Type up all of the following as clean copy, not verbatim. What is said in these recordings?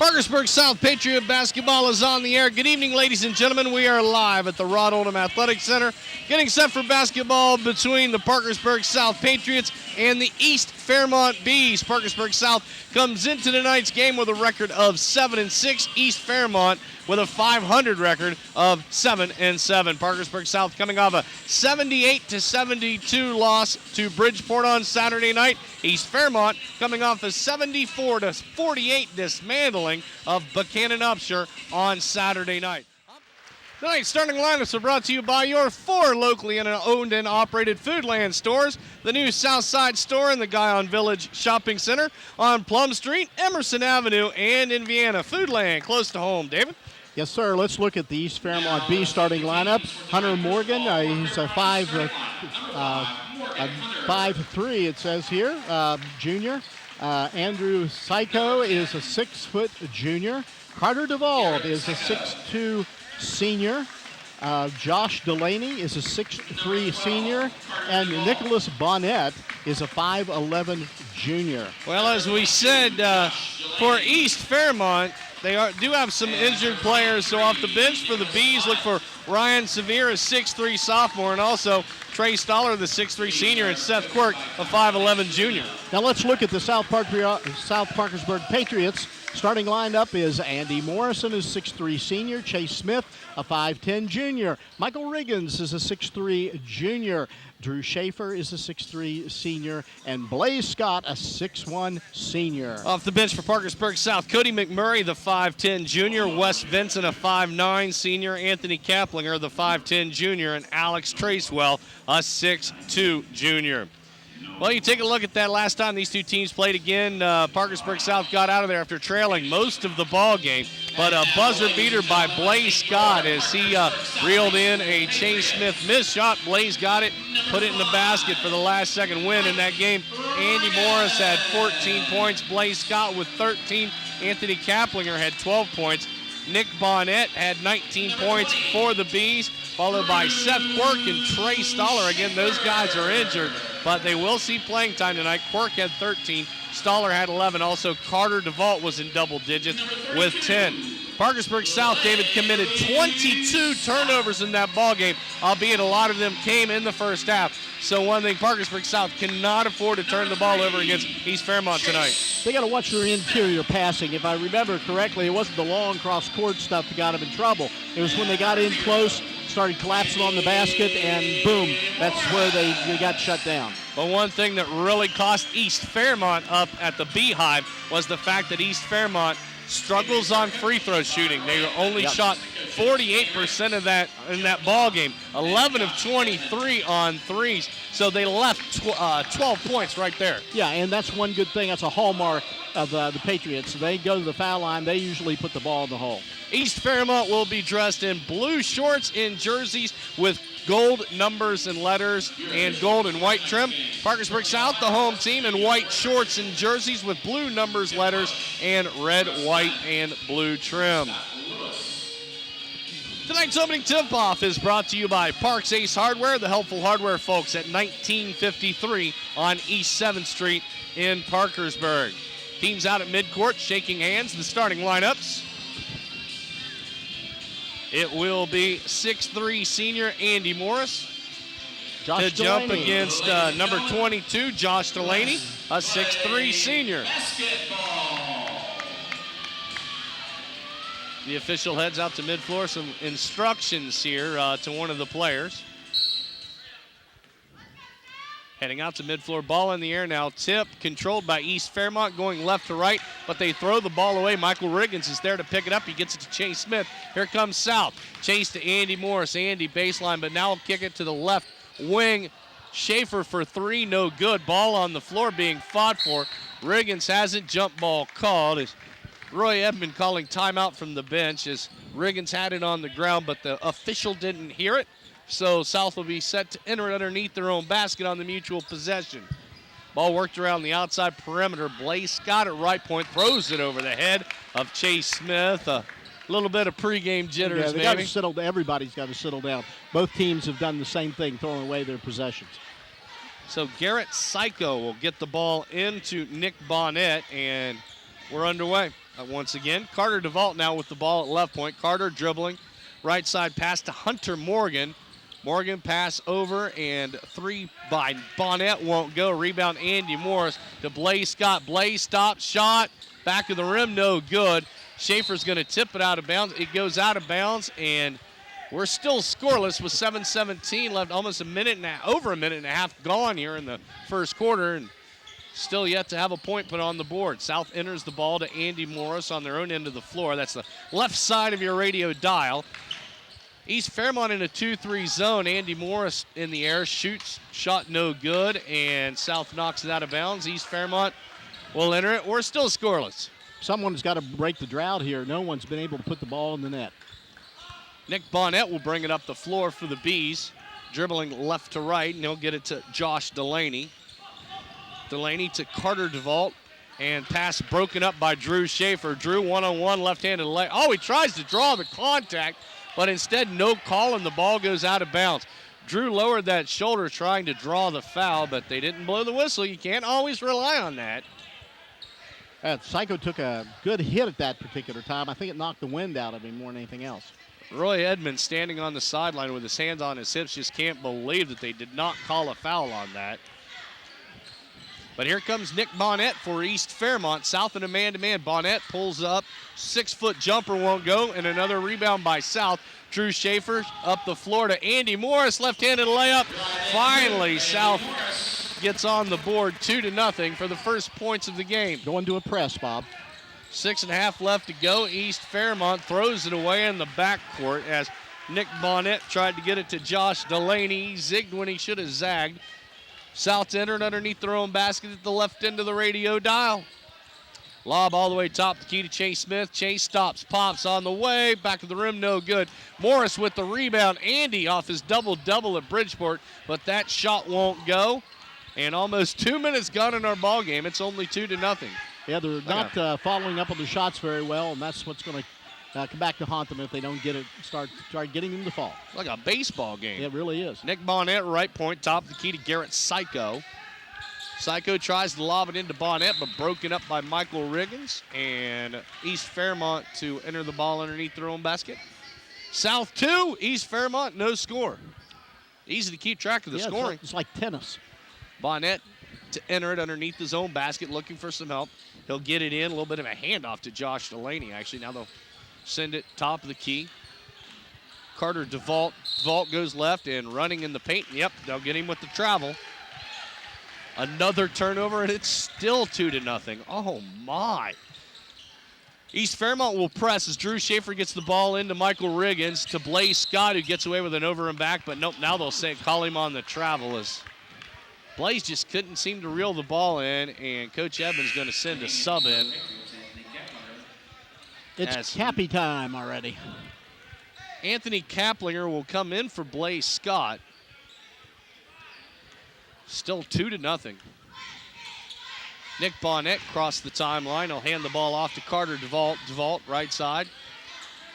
Parkersburg South Patriot basketball is on the air. Good evening, ladies and gentlemen. We are live at the Rod Oldham Athletic Center, getting set for basketball between the Parkersburg South Patriots and the East Fairmont Bees. Parkersburg South comes into tonight's game with a record of 7-6. East Fairmont with a .500 record of 7-7. Parkersburg South coming off a 78-72 loss to Bridgeport on Saturday night. East Fairmont coming off a 74-48 dismantling of Buchanan Upshur on Saturday night. Tonight's starting lineups are brought to you by your 4 locally owned and operated Foodland stores. The new Southside store in the Guyon Village Shopping Center on Plum Street, Emerson Avenue, and in Vienna. Foodland, close to home. David? Yes, sir. Let's look at the East Fairmont B starting lineup. Hunter Morgan, he's a 5'3", it says here, junior. Andrew Psycho is a 6-foot junior. Carter Duvall is a 6'2" senior. Josh Delaney is a 6'3" senior. And Nicholas Bonnet is a 5'11" junior. Well, as we said, for East Fairmont, they do have some injured players, so off the bench for the Bees, look for Ryan Severe, a 6'3" sophomore, and also Trey Stoller, the 6'3" senior, and Seth Quirk, a 5'11" junior. Now let's look at the South Parkersburg Patriots. Starting lineup is Andy Morrison, is 6'3" senior. Chase Smith, a 5'10" junior. Michael Riggins is a 6'3" junior. Drew Schaefer is a 6'3" senior. And Blaze Scott, a 6'1" senior. Off the bench for Parkersburg South, Cody McMurray, the 5'10" junior. Wes Vincent, a 5'9" senior. Anthony Kaplinger, the 5'10" junior. And Alex Tracewell, a 6'2" junior. Well, you take a look at that last time these two teams played again. Parkersburg South got out of there after trailing most of the ball game. But a buzzer beater by Blaze Scott as he reeled in a Chase Smith missed shot. Blaze got it, put it in the basket for the last second win in that game. Andy Morris had 14 points. Blaze Scott with 13. Anthony Kaplinger had 12 points. Nick Bonnet had 19 points for the Bees, followed by Seth Quirk and Trey Stoller. Again, those guys are injured, but they will see playing time tonight. Quirk had 13. Stoller had 11. Also, Carter DeVault was in double digits with 10. Parkersburg South, David, committed 22 turnovers in that ball game, albeit a lot of them came in the first half. So one thing, Parkersburg South cannot afford to turn the ball over against East Fairmont tonight. They got to watch their interior passing. If I remember correctly, it wasn't the long cross-court stuff that got them in trouble. It was when they got in close, started collapsing on the basket, and boom, that's where they got shut down. But one thing that really cost East Fairmont up at the Beehive was the fact that East Fairmont struggles on free throw shooting. They only shot 48% of that in that ball game, 11 of 23 on threes. So they left 12 points right there. Yeah, and that's one good thing. That's a hallmark of the Patriots. They go to the foul line. They usually put the ball in the hole. East Fairmont will be dressed in blue shorts and jerseys with gold numbers and letters and gold and white trim. Parkersburg South, the home team, in white shorts and jerseys with blue numbers, letters, and red, white, and blue trim. Tonight's opening tip-off is brought to you by Parks Ace Hardware, the helpful hardware folks at 1953 on East 7th Street in Parkersburg. Teams out at midcourt shaking hands. The starting lineups. It will be 6'3" senior Andy Morris to jump against number 22, Josh Delaney, a 6'3" senior. The official heads out to mid-floor. Some instructions here to one of the players. Heading out to mid-floor, ball in the air now. Tip controlled by East Fairmont, going left to right, but they throw the ball away. Michael Riggins is there to pick it up. He gets it to Chase Smith. Here comes South. Chase to Andy Morris. Andy baseline, but now will kick it to the left wing. Schaefer for 3, no good. Ball on the floor being fought for. Riggins has it. Jump ball called. As Roy Edmond calling timeout from the bench as Riggins had it on the ground, but the official didn't hear it. So South will be set to enter it underneath their own basket on the mutual possession. Ball worked around the outside perimeter. Blaze Scott at right point throws it over the head of Chase Smith. A little bit of pregame jitters, maybe. Everybody's got to settle down. Both teams have done the same thing, throwing away their possessions. So Garrett Psycho will get the ball into Nick Bonnet, and we're underway. once again. Carter DeVault now with the ball at left point. Carter dribbling. Right side pass to Hunter Morgan. Morgan pass over, and three by Bonnet won't go. Rebound Andy Morris to Blaze Scott. Blaze stops, shot, back of the rim, no good. Schaefer's going to tip it out of bounds. It goes out of bounds, and we're still scoreless with 7:17 left, almost over a minute and a half gone here in the first quarter, and still yet to have a point put on the board. South enters the ball to Andy Morris on their own end of the floor. That's the left side of your radio dial. East Fairmont in a 2-3 zone. Andy Morris in the air, shoots, shot no good, and South knocks it out of bounds. East Fairmont will enter it. We're still scoreless. Someone's got to break the drought here. No one's been able to put the ball in the net. Nick Bonnet will bring it up the floor for the Bees, dribbling left to right, and he'll get it to Josh Delaney. Delaney to Carter DeVault, and pass broken up by Drew Schaefer. Drew one-on-one, left-handed leg. Oh, he tries to draw the contact, but instead no call, and the ball goes out of bounds. Drew lowered that shoulder trying to draw the foul, but they didn't blow the whistle. You can't always rely on that. Psycho took a good hit at that particular time. I think it knocked the wind out of him more than anything else. Roy Edmonds standing on the sideline with his hands on his hips, just can't believe that they did not call a foul on that. But here comes Nick Bonnet for East Fairmont. South in a man-to-man. Bonnet pulls up. 6-foot jumper won't go. And another rebound by South. Drew Schaefer up the floor to Andy Morris. Left-handed layup. Finally, South gets on the board 2-0 for the first points of the game. Going to a press, Bob. 6.5 left to go. East Fairmont throws it away in the backcourt as Nick Bonnet tried to get it to Josh Delaney. He zigged when he should have zagged. South entered underneath their own basket at the left end of the radio dial. Lob all the way top, the key to Chase Smith. Chase stops, pops on the way. Back of the rim, no good. Morris with the rebound. Andy off his double-double at Bridgeport, but that shot won't go. And almost 2 minutes gone in our ball game. It's only 2-0. Yeah, they're not following up on the shots very well, and that's what's going to come back to haunt them if they don't get it. Start getting them to fall. Like a baseball game. It really is. Nick Bonnet, right point, top of the key to Garrett Psycho. Psycho tries to lob it into Bonnet, but broken up by Michael Riggins. And East Fairmont to enter the ball underneath their own basket. South 2, East Fairmont, no score. Easy to keep track of the scoring. It's like tennis. Bonnet to enter it underneath his own basket, looking for some help. He'll get it in, a little bit of a handoff to Josh Delaney, actually. Now they'll send it top of the key. Carter DeVault. DeVault goes left and running in the paint. Yep, they'll get him with the travel. Another turnover, and it's still 2-0. Oh, my. East Fairmont will press as Drew Schaefer gets the ball into Michael Riggins to Blaze Scott, who gets away with an over and back, but nope, now they'll call him on the travel as Blaze just couldn't seem to reel the ball in, and Coach Evans going to send a sub in. It's Cappy time already. Anthony Kaplinger will come in for Blaze Scott. Still 2-0. Nick Bonnet crossed the timeline. He'll hand the ball off to Carter DeVault. DeVault, right side.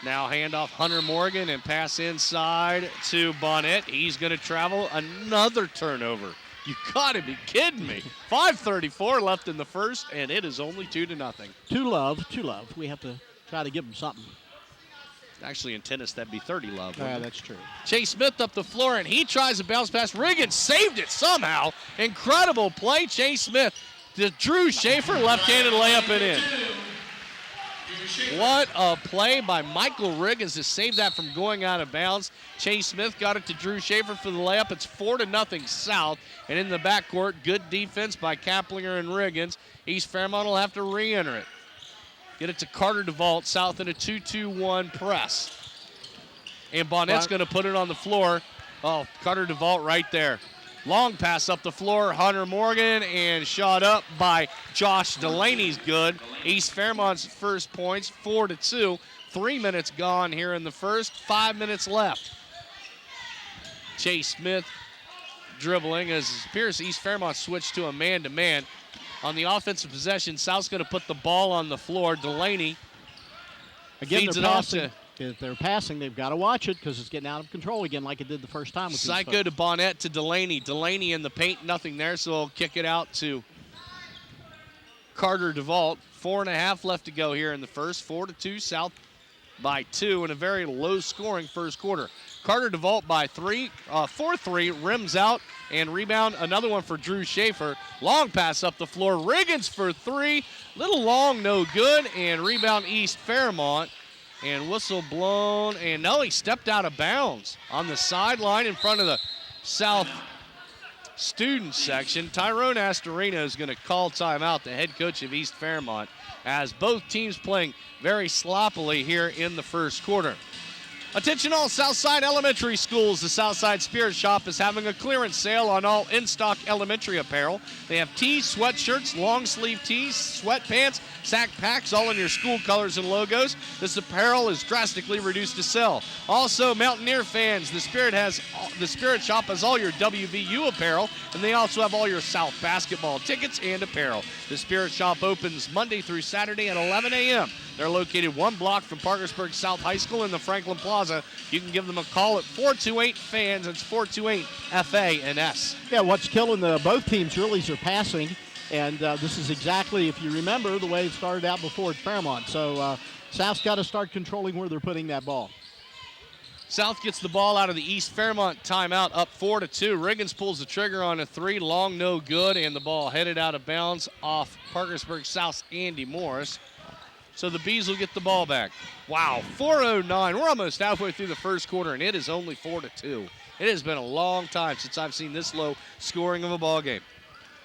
Now hand off Hunter Morgan and pass inside to Bonnet. He's going to travel. Another turnover. You got to be kidding me. 5:34 left in the first, and it is only 2-0. Two love. We have to try to give them something. Actually, in tennis, that'd be 30 love. Yeah, that's true. Chase Smith up the floor, and he tries to bounce past Riggins. Saved it somehow. Incredible play. Chase Smith to Drew Schaefer. Left-handed layup and in. What a play by Michael Riggins to save that from going out of bounds. Chase Smith got it to Drew Schaefer for the layup. It's 4-0 South. And in the backcourt, good defense by Kaplinger and Riggins. East Fairmont will have to re-enter it. Get it to Carter DeVault. South in a 2-2-1 press. And Bonnet's going to put it on the floor. Oh, Carter DeVault right there. Long pass up the floor. Hunter Morgan, and shot up by Josh Delaney's good. East Fairmont's first points, 4-2. 3 minutes gone here in the first. 5 minutes left. Chase Smith dribbling as it appears East Fairmont switched to a man-to-man. On the offensive possession, South's going to put the ball on the floor. Delaney feeds it off to... If they're passing, they've got to watch it because it's getting out of control again like it did the first time. With Psycho to Bonnet to Delaney. Delaney in the paint, nothing there, so they'll kick it out to Carter DeVault. 4.5 left to go here in the first. 4-2 South by 2 in a very low-scoring first quarter. Carter DeVault by 4-3, rims out and rebound. Another one for Drew Schaefer. Long pass up the floor. Riggins for 3. Little long, no good. And rebound East Fairmont. And whistle blown. And no, he stepped out of bounds on the sideline in front of the South student section. Tyrone Astorino is going to call timeout, the head coach of East Fairmont, as both teams playing very sloppily here in the first quarter. Attention all Southside elementary schools. The Southside Spirit Shop is having a clearance sale on all in-stock elementary apparel. They have tees, sweatshirts, long sleeve tees, sweatpants, sack packs, all in your school colors and logos. This apparel is drastically reduced to sell. Also, Mountaineer fans, the Spirit Shop has all your WVU apparel, and they also have all your South basketball tickets and apparel. The Spirit Shop opens Monday through Saturday at 11 a.m. They're located 1 block from Parkersburg South High School in the Franklin Plaza. You can give them a call at 428-FANS. It's 428-FANS. Yeah, what's killing both teams really is their passing. And this is exactly, if you remember, the way it started out before at Fairmont. So South's got to start controlling where they're putting that ball. South gets the ball out of the East Fairmont timeout, up 4-2. Riggins pulls the trigger on a 3, long, no good, and the ball headed out of bounds off Parkersburg South's Andy Morris. So the Bees will get the ball back. Wow, 4:09. We're almost halfway through the first quarter, and it is only 4-2. It has been a long time since I've seen this low scoring of a ball game.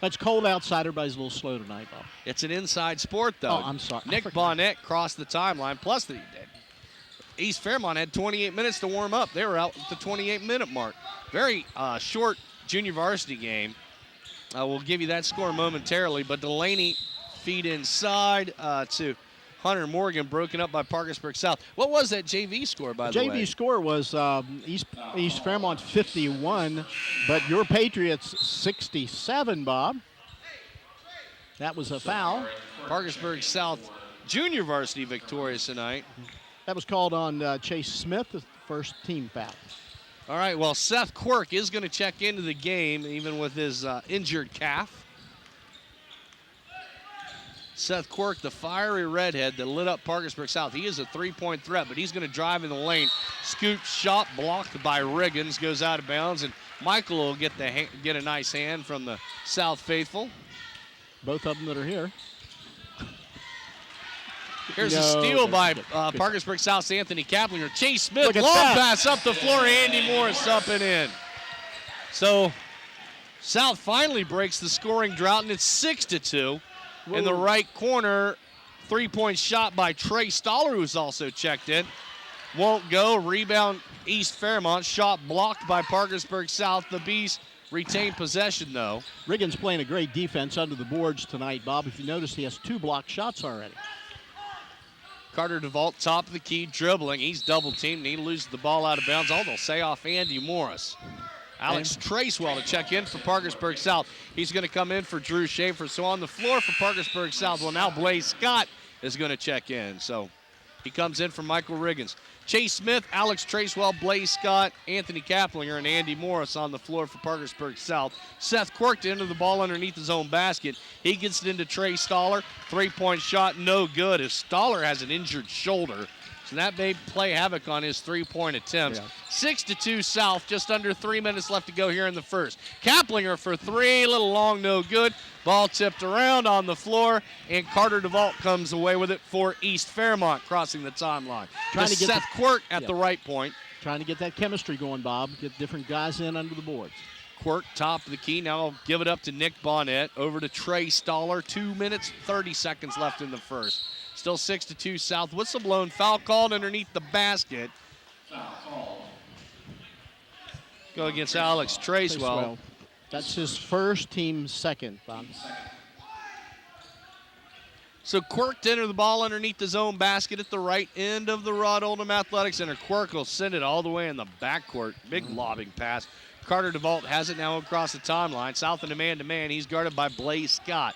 It's cold outside. Everybody's a little slow tonight, Bob. It's an inside sport, though. Oh, I'm sorry. Nick Bonnet crossed the timeline. Plus, the East Fairmont had 28 minutes to warm up. They were out at the 28-minute mark. Very short junior varsity game. We'll give you that score momentarily, but Delaney feed inside to Hunter Morgan, broken up by Parkersburg South. What was that JV score, by the way? JV score was East Fairmont 51, but your Patriots 67, Bob. That was a foul. Parkersburg South junior varsity victorious tonight. That was called on Chase Smith, the first team foul. All right, well, Seth Quirk is going to check into the game, even with his injured calf. Seth Quirk, the fiery redhead that lit up Parkersburg South. He is a three-point threat, but he's going to drive in the lane. Scoop shot blocked by Riggins, goes out of bounds, and Michael will get a nice hand from the South faithful. Both of them that are here. Here's a steal by Parkersburg South's Anthony Kaplinger. Chase Smith, long pass up the floor. Andy Morris up and in. So South finally breaks the scoring drought, and it's 6-2. Whoa. In the right corner, three-point shot by Trey Stoller, who's also checked in. Won't go. Rebound East Fairmont. Shot blocked by Parkersburg South. The Bees retain possession, though. Riggins playing a great defense under the boards tonight, Bob. If you notice, he has 2 blocked shots already. Carter DeVault, top of the key, dribbling. He's double-teamed, and he loses the ball out of bounds. All they'll say off Andy Morris. Alex Tracewell to check in for Parkersburg South. He's going to come in for Drew Schaefer. So on the floor for Parkersburg South, well, now Blaze Scott is going to check in. So he comes in for Michael Riggins. Chase Smith, Alex Tracewell, Blaze Scott, Anthony Kaplinger, and Andy Morris on the floor for Parkersburg South. Seth Quirk to enter the ball underneath his own basket. He gets it into Trey Stoller. Three-point shot, no good, as Stoller has an injured shoulder. So that may play havoc on his three-point attempts. Yeah. 6-2 South, just under 3 minutes left to go here in the first. Kaplinger for 3, little long, no good. Ball tipped around on the floor, and Carter DeVault comes away with it for East Fairmont, crossing the timeline. Trying to get Seth Quirk at the right point. Trying to get that chemistry going, Bob. Get different guys in under the boards. Quirk, top of the key. Now I'll give it up to Nick Bonnet. Over to Trey Stoller. 2 minutes, 30 seconds left in the first. Still 6-2 South. Whistle blown. Foul called underneath the basket. Go against Alex Tracewell. That's his first, team second, Bob. So Quirk to enter the ball underneath his own basket at the right end of the Rod Oldham Athletic Center. Quirk will send it all the way in the backcourt. Big lobbing pass. Carter DeVault has it now across the timeline. South in a man-to-man. He's guarded by Blaze Scott.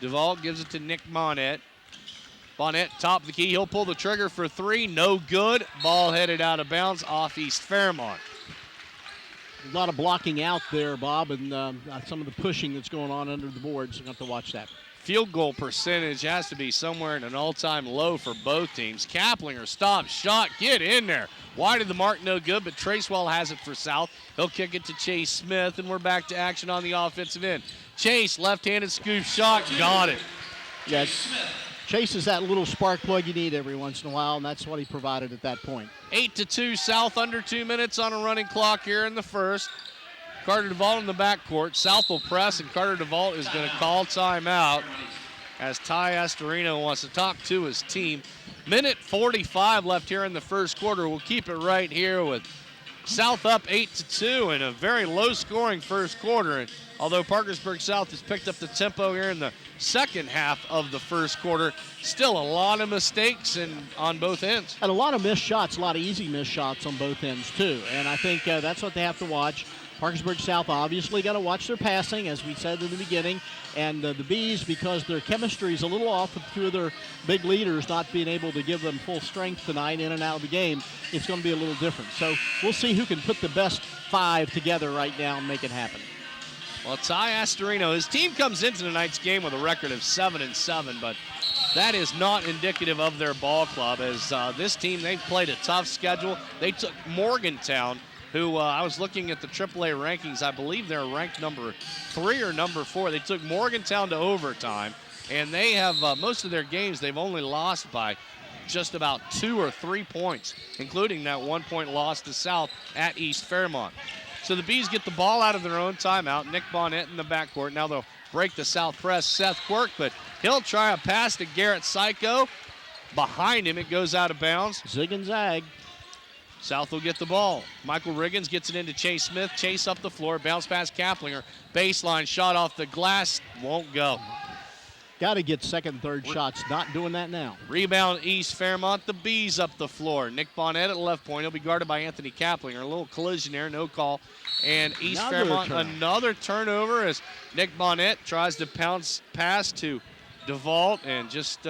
DeVault gives it to Nick Bonnet. Bonnet, top of the key. He'll pull the trigger for 3. No good. Ball headed out of bounds off East Fairmont. A lot of blocking out there, Bob, and some of the pushing that's going on under the boards. You're going to have to watch that. field goal percentage has to be somewhere in an all-time low for both teams. Kaplinger stops, shot, get in there. Wide of the mark, no good, but Tracewell has it for South. He'll kick it to Chase Smith, and we're back to action on the offensive end. Chase, left-handed scoop shot, got it. Yeah, Chase is that little spark plug you need every once in a while, and that's what he provided at that point. 8-2 South, under 2 minutes on a running clock here in the first. Carter DeVault in the backcourt. South will press, and Carter DeVault is going to call timeout as Ty Astorino wants to talk to his team. Minute 45 left here in the first quarter. We'll keep it right here with South up 8-2 in a very low-scoring first quarter. And although Parkersburg South has picked up the tempo here in the second half of the first quarter, still a lot of mistakes on both ends. And a lot of missed shots, a lot of easy missed shots on both ends, too. And I think that's what they have to watch. Parkersburg South obviously got to watch their passing, as we said in the beginning. And the Bees, because their chemistry is a little off with two of their big leaders not being able to give them full strength tonight in and out of the game, it's going to be a little different. So we'll see who can put the best five together right now and make it happen. Well, Ty Astorino, his team comes into tonight's game with a record of 7-7, but that is not indicative of their ball club, as this team, they've played a tough schedule. They took Morgantown, who I was looking at the AAA rankings. I believe they're ranked number 3 or number 4. They took Morgantown to overtime, and they have most of their games they've only lost by just about 2 or 3 points, including that 1-point loss to South at East Fairmont. So the Bees get the ball out of their own timeout. Nick Bonnet in the backcourt. Now they'll break the South press. Seth Quirk, but he'll try a pass to Garrett Psycho. Behind him, it goes out of bounds. Zig and zag. South will get the ball. Michael Riggins gets it into Chase Smith. Chase up the floor. Bounce past Kaplinger. Baseline shot off the glass. Won't go. Got to get second, third shots. Not doing that now. Rebound East Fairmont. The Bees up the floor. Nick Bonnet at left point. He'll be guarded by Anthony Kaplinger. A little collision there. No call. And East Fairmont, another turnover as Nick Bonnet tries to pass to DeVault, and just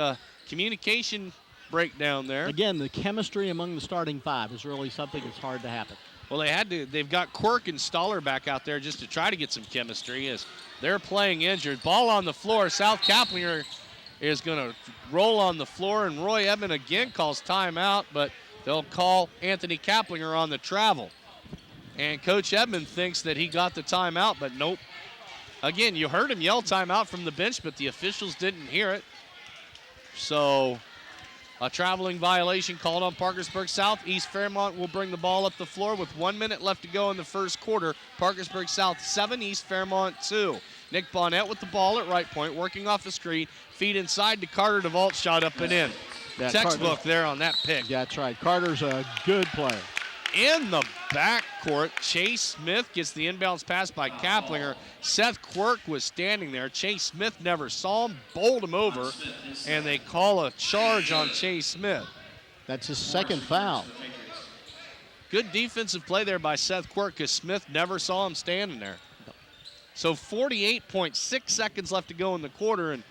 communication breakdown there. Again, the chemistry among the starting five is really something that's hard to happen. Well, they've got Quirk and Stoller back out there just to try to get some chemistry as they're playing injured. Ball on the floor. South Kaplinger is going to roll on the floor, and Roy Edmond again calls timeout, but they'll call Anthony Kaplinger on the travel. And Coach Edmond thinks that he got the timeout, but nope. Again, you heard him yell timeout from the bench, but the officials didn't hear it. So a traveling violation called on Parkersburg South. East Fairmont will bring the ball up the floor with 1 minute left to go in the first quarter. Parkersburg South 7, East Fairmont 2. Nick Bonnet with the ball at right point, working off the screen. Feed inside to Carter DeVault, shot up and in. Yeah, Textbook there on that pick. Yeah, that's right. Carter's a good player. In the backcourt, Chase Smith gets the inbounds pass by Kaplinger. Seth Quirk was standing there. Chase Smith never saw him, bowled him over, and they call a charge on Chase Smith. That's his second foul. Good defensive play there by Seth Quirk because Smith never saw him standing there. So 48.6 seconds left to go in the quarter, and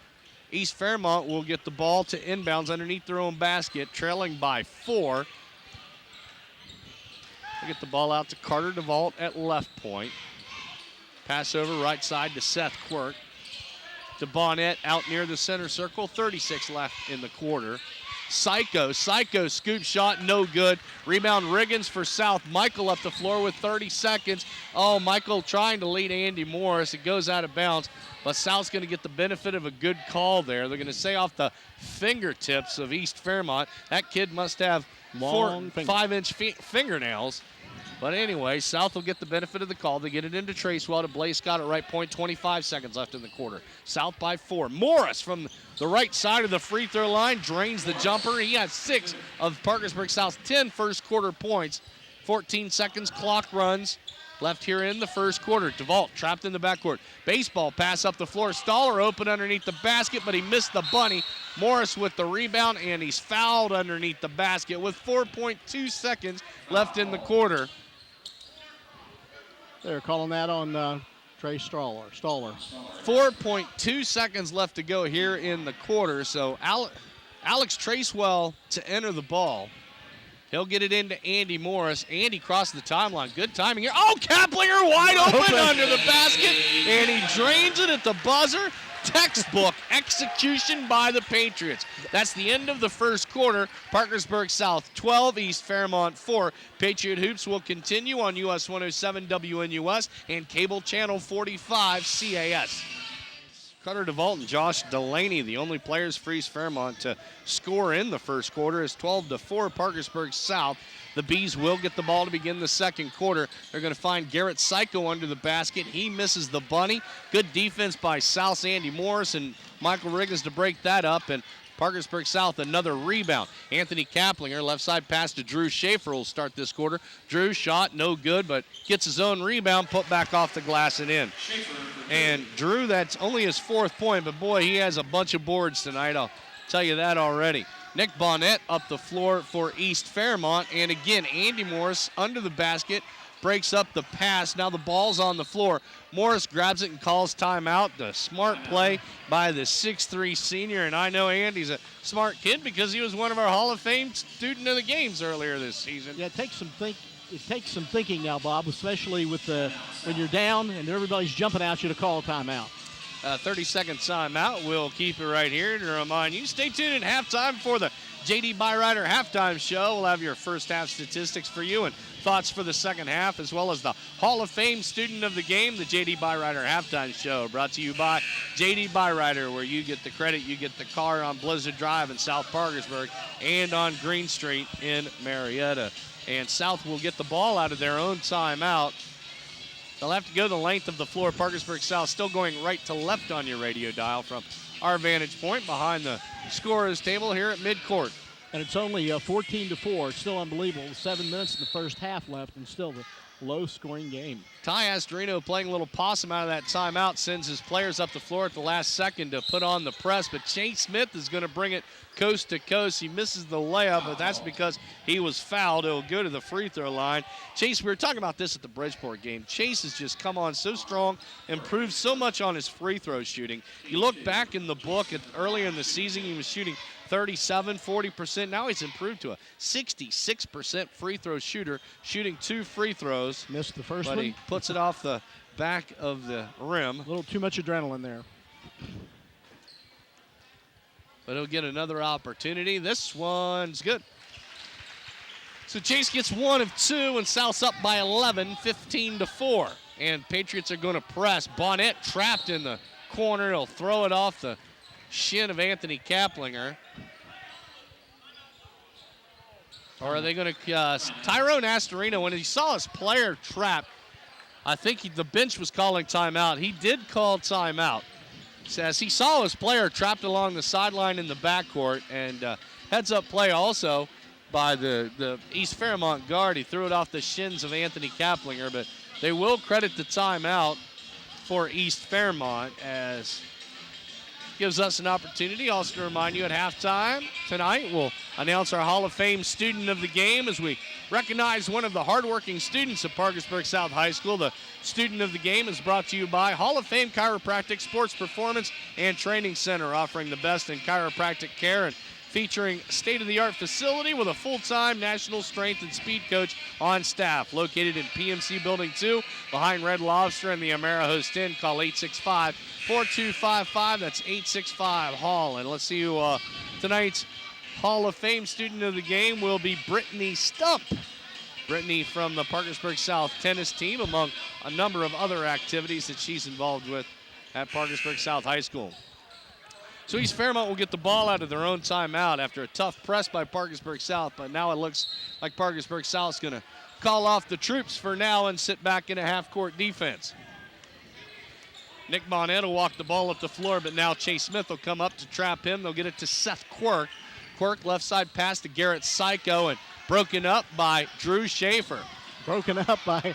East Fairmont will get the ball to inbounds underneath their own basket, trailing by 4. They get the ball out to Carter DeVault at left point. Pass over right side to Seth Quirk. To Bonnet out near the center circle. 36 left in the quarter. Psycho scoop shot, no good. Rebound Riggins for South. Michael up the floor with 30 seconds. Oh, Michael trying to lead Andy Morris. It goes out of bounds, but South's going to get the benefit of a good call there. They're going to say off the fingertips of East Fairmont. That kid must have 5-inch fingernails. But anyway, South will get the benefit of the call. They get it into Tracewell to Blaze Scott at right point. 25 seconds left in the quarter. South by 4. Morris from the right side of the free throw line drains the jumper. He has 6 of Parkersburg South's 10 first quarter points. 14 seconds, clock runs left here in the first quarter. DeVault trapped in the backcourt. Baseball pass up the floor. Stoller open underneath the basket, but he missed the bunny. Morris with the rebound, and he's fouled underneath the basket with 4.2 seconds left in the quarter. They're calling that on Trey Stoller. 4.2 seconds left to go here in the quarter. So Alex Tracewell to enter the ball. He'll get it into Andy Morris. Andy crossed the timeline. Good timing here. Oh, Kaplinger wide open under the basket, and he drains it at the buzzer. textbook execution by the Patriots. That's the end of the first quarter. Parkersburg South 12, East Fairmont 4. Patriot Hoops will continue on US 107 WNUS and cable channel 45 CAS. Cutter DeVault and Josh Delaney, the only players for East Fairmont to score in the first quarter, is 12-4 Parkersburg South. The Bees will get the ball to begin the second quarter. They're going to find Garrett Psycho under the basket. He misses the bunny. Good defense by South's Andy Morris and Michael Riggins to break that up. And Parkersburg South, another rebound. Anthony Kaplinger, left side pass to Drew Schaefer, will start this quarter. Drew shot, no good, but gets his own rebound, put back off the glass and in. And Drew, that's only his 4th point, but boy, he has a bunch of boards tonight. I'll tell you that already. Nick Bonnet up the floor for East Fairmont. And again, Andy Morris under the basket, breaks up the pass. Now the ball's on the floor. Morris grabs it and calls timeout. The smart play by the 6'3 senior. And I know Andy's a smart kid because he was one of our Hall of Fame student of the games earlier this season. Yeah, it takes some thinking now, Bob, especially with when you're down and everybody's jumping at you to call a timeout. 30-second timeout. We'll keep it right here to remind you. Stay tuned at halftime for the J.D. Byrider halftime show. We'll have your first half statistics for you and thoughts for the second half, as well as the Hall of Fame student of the game, the J.D. Byrider halftime show, brought to you by J.D. Byrider, where you get the credit. You get the car on Blizzard Drive in South Parkersburg and on Green Street in Marietta. And South will get the ball out of their own timeout. They'll have to go the length of the floor. Parkersburg South still going right to left on your radio dial from our vantage point behind the scorer's table here at midcourt. And it's only 14-4. It's still unbelievable. 7 minutes in the first half left and still the low-scoring game. Ty Astorino playing a little possum out of that timeout, sends his players up the floor at the last second to put on the press, but Chase Smith is going to bring it coast to coast. He misses the layup, but that's because he was fouled. It'll go to the free throw line. Chase, we were talking about this at the Bridgeport game. Chase has just come on so strong, improved so much on his free throw shooting. You look back in the book earlier in the season, he was shooting 37, 40%. Now he's improved to a 66% free throw shooter, shooting 2 free throws. Missed the first but one. He puts it off the back of the rim. A little too much adrenaline there. But he'll get another opportunity. This one's good. So Chase gets 1 of 2, and South's up by 11, 15-4. And Patriots are going to press. Bonnet trapped in the corner. He'll throw it off the shin of Anthony Kaplinger. Or are they going to Tyrone Astorino, when he saw his player trapped, I think the bench was calling timeout. He did call timeout. Says he saw his player trapped along the sideline in the backcourt, and heads-up play also by the East Fairmont guard. He threw it off the shins of Anthony Kaplinger, but they will credit the timeout for East Fairmont, as gives us an opportunity. Also to remind you, at halftime tonight, we'll announce our Hall of Fame student of the game as we recognize one of the hardworking students at Parkersburg South High School. The student of the game is brought to you by Hall of Fame Chiropractic Sports Performance and Training Center, offering the best in chiropractic care and featuring state-of-the-art facility with a full-time national strength and speed coach on staff. Located in PMC Building 2, behind Red Lobster and the Amerihost Inn. Call 865-4255. That's 865-HALL. And let's see who tonight's Hall of Fame student of the game will be Brittany Stump. Brittany from the Parkersburg South tennis team, among a number of other activities that she's involved with at Parkersburg South High School. So East Fairmont will get the ball out of their own timeout after a tough press by Parkersburg South, but now it looks like Parkersburg South's going to call off the troops for now and sit back in a half-court defense. Nick Bonnet will walk the ball up the floor, but now Chase Smith will come up to trap him. They'll get it to Seth Quirk. Quirk left side pass to Garrett Psycho, and broken up by Drew Schaefer. Broken up by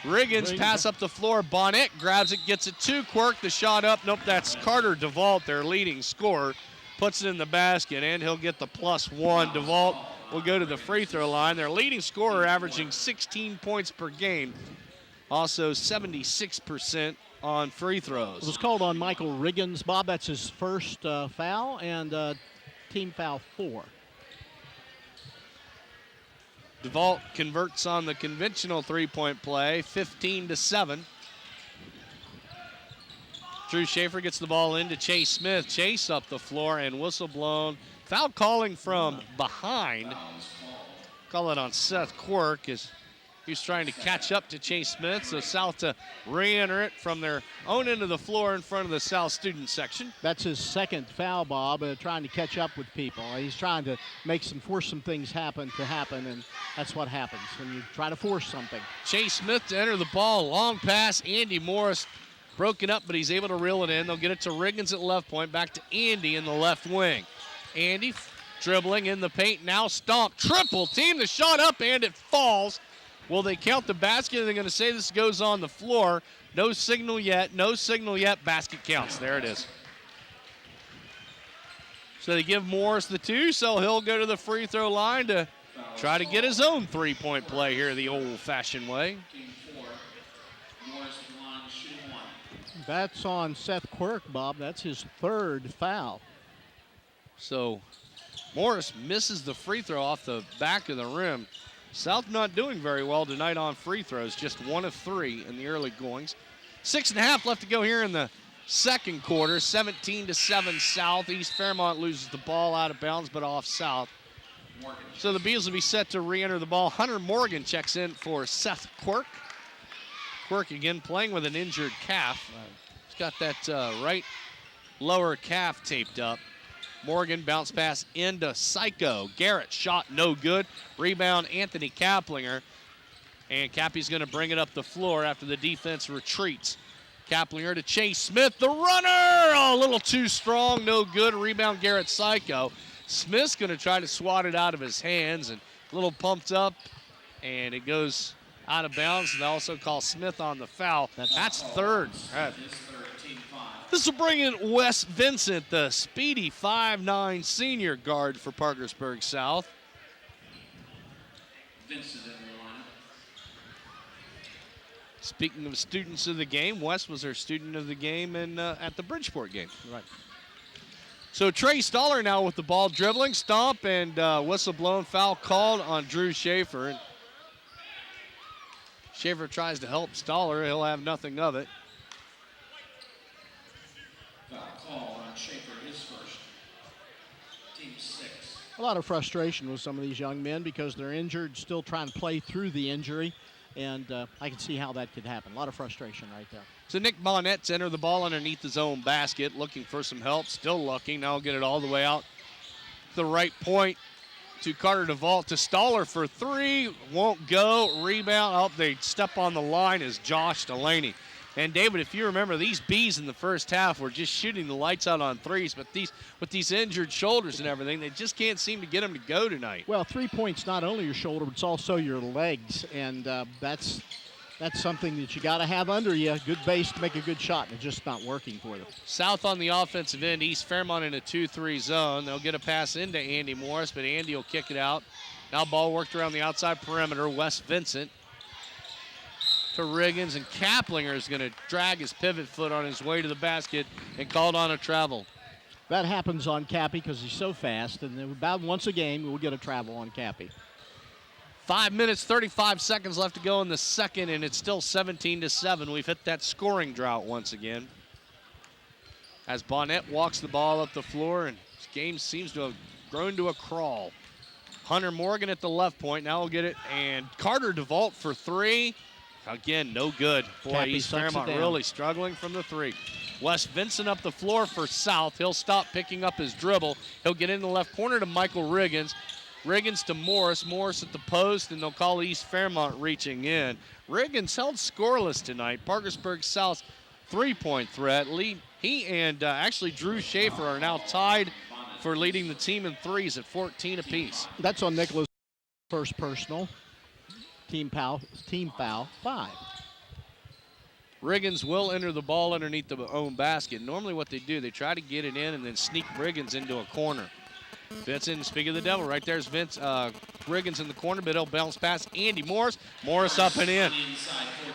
Riggins, pass up the floor. Bonnet grabs it, gets it to Quirk. The shot up. Nope, that's Carter DeVault, their leading scorer. Puts it in the basket, and he'll get the +1. DeVault will go to the free throw line. Their leading scorer averaging 16 points per game. Also 76% on free throws. It was called on Michael Riggins. Bob, that's his first foul, and team foul 4. DeVault converts on the conventional three-point play, 15-7. Drew Schaefer gets the ball into Chase Smith. Chase up the floor and whistle blown. Foul calling from behind. Call it on Seth Quirk as he's trying to catch up to Chase Smith. So South to re-enter it from their own end of the floor in front of the South student section. That's his second foul, Bob, trying to catch up with people. He's trying to force some things happen, and that's what happens when you try to force something. Chase Smith to enter the ball. Long pass. Andy Morris broken up, but he's able to reel it in. They'll get it to Riggins at left point. Back to Andy in the left wing. Andy dribbling in the paint. Now Stomp. Triple team. The shot up, and it falls. Will they count the basket? They're going to say this goes on the floor. No signal yet. No signal yet. Basket counts. There it is. So they give Morris the 2, so he'll go to the free throw line to try to get his own three-point play here the old-fashioned way. That's on Seth Quirk, Bob. That's his third foul. So Morris misses the free throw off the back of the rim. South not doing very well tonight on free throws, just 1 of 3 in the early goings. 6.5 left to go here in the second quarter. 17-7 South. East Fairmont loses the ball out of bounds, but off South. So the Beals will be set to re-enter the ball. Hunter Morgan checks in for Seth Quirk. Quirk again playing with an injured calf. He's got that right lower calf taped up. Morgan bounce pass into Psycho. Garrett shot no good. Rebound Anthony Kaplinger. And Cappy's going to bring it up the floor after the defense retreats. Kaplinger to Chase Smith, the runner! Oh, a little too strong, no good. Rebound Garrett Psycho. Smith's going to try to swat it out of his hands and a little pumped up, and it goes out of bounds. They also call Smith on the foul. That's third. This will bring in Wes Vincent, the speedy 5'9" senior guard for Parkersburg South. Vincent in the line. Speaking of students of the game, Wes was our student of the game at the Bridgeport game. Right. So Trey Stoller now with the ball, dribbling, stomp, and whistle blown, foul called on Drew Schaefer. And Schaefer tries to help Stoller. He'll have nothing of it. Foul call on Schaefer, his first. Team 6. A lot of frustration with some of these young men because they're injured, still trying to play through the injury, and I can see how that could happen. A lot of frustration right there. So Nick Bonnet's enter the ball underneath his own basket, looking for some help, still looking. Now he'll get it all the way out the right point to Carter DeVault to Stoller for 3. Won't go. Rebound. Oh, they step on the line is Josh Delaney. And David, if you remember, these Bees in the first half were just shooting the lights out on threes, but with these injured shoulders and everything, they just can't seem to get them to go tonight. Well, 3 points, not only your shoulder, but it's also your legs, and that's something that you got to have under you. Good base to make a good shot, and it's just not working for them. South on the offensive end, East Fairmont in a 2-3 zone. They'll get a pass into Andy Morris, but Andy will kick it out. Now ball worked around the outside perimeter. Wes Vincent to Riggins, and Kaplinger is going to drag his pivot foot on his way to the basket and called on a travel. That happens on Cappy because he's so fast, and about once a game we'll get a travel on Cappy. 5 minutes, 35 seconds left to go in the second, and it's still 17-7. We've hit that scoring drought once again. As Bonnet walks the ball up the floor, and this game seems to have grown to a crawl. Hunter Morgan at the left point. Now we'll get it, and Carter DeVault for 3. Again, no good. Boy, Cappy East sucks it Fairmont down. really struggling from the 3. Wes Vincent up the floor for South. He'll stop picking up his dribble. He'll get in the left corner to Michael Riggins. Riggins to Morris. Morris at the post, and they'll call East Fairmont reaching in. Riggins held scoreless tonight. Parkersburg South's three-point threat. He and actually Drew Schaefer are now tied for leading the team in threes at 14 apiece. That's on Nicholas' first personal. Team foul 5. Riggins will enter the ball underneath the own basket. Normally what they do, they try to get it in and then sneak Riggins into a corner. Vincent, speak of the devil, right there's Riggins in the corner, but he'll bounce past Andy Morris. Morris up and in.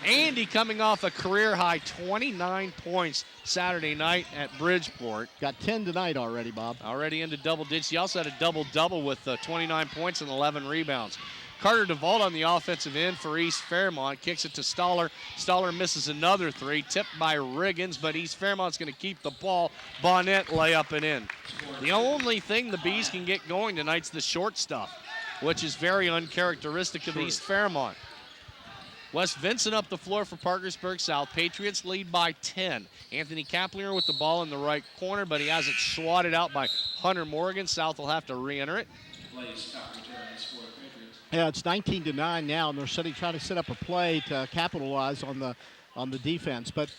Andy coming off a career-high 29 points Saturday night at Bridgeport. Got 10 tonight already, Bob. Already into double digits. He also had a double-double with 29 points and 11 rebounds. Carter DeVault on the offensive end for East Fairmont. Kicks it to Stoller. Stoller misses another three. Tipped by Riggins, but East Fairmont's going to keep the ball. Bonnet lay up and in. The only thing the Bees can get going tonight's the short stuff, which is very uncharacteristic of East Fairmont. West Vincent up the floor for Parkersburg South. Patriots lead by 10. Anthony Kaplinger with the ball in the right corner, but he has it swatted out by Hunter Morgan. South will have to re-enter it. Yeah, it's 19-9 now, and they're trying to set up a play to capitalize on the defense. But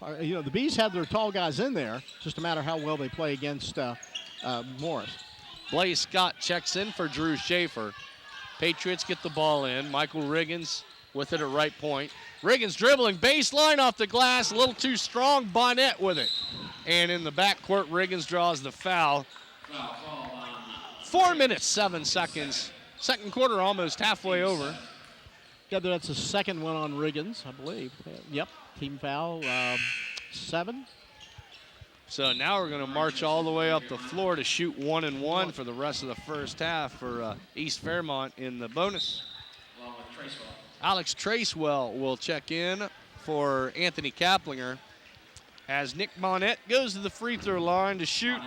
the Bees have their tall guys in there. Just a matter how well they play against Morris. Blaze Scott checks in for Drew Schaefer. Patriots get the ball in. Michael Riggins with it at right point. Riggins dribbling baseline off the glass, a little too strong. Bonnet with it. And in the backcourt, Riggins draws the foul. 4 minutes, 7 seconds. Second quarter almost halfway over. Yeah, that's the second one on Riggins, I believe. Yep, team foul, 7. So now we're going to march all the way up the floor to shoot 1 and 1 for the rest of the first half for East Fairmont in the bonus. Alex Tracewell will check in for Anthony Kaplinger as Nick Bonnet goes to the free throw line to shoot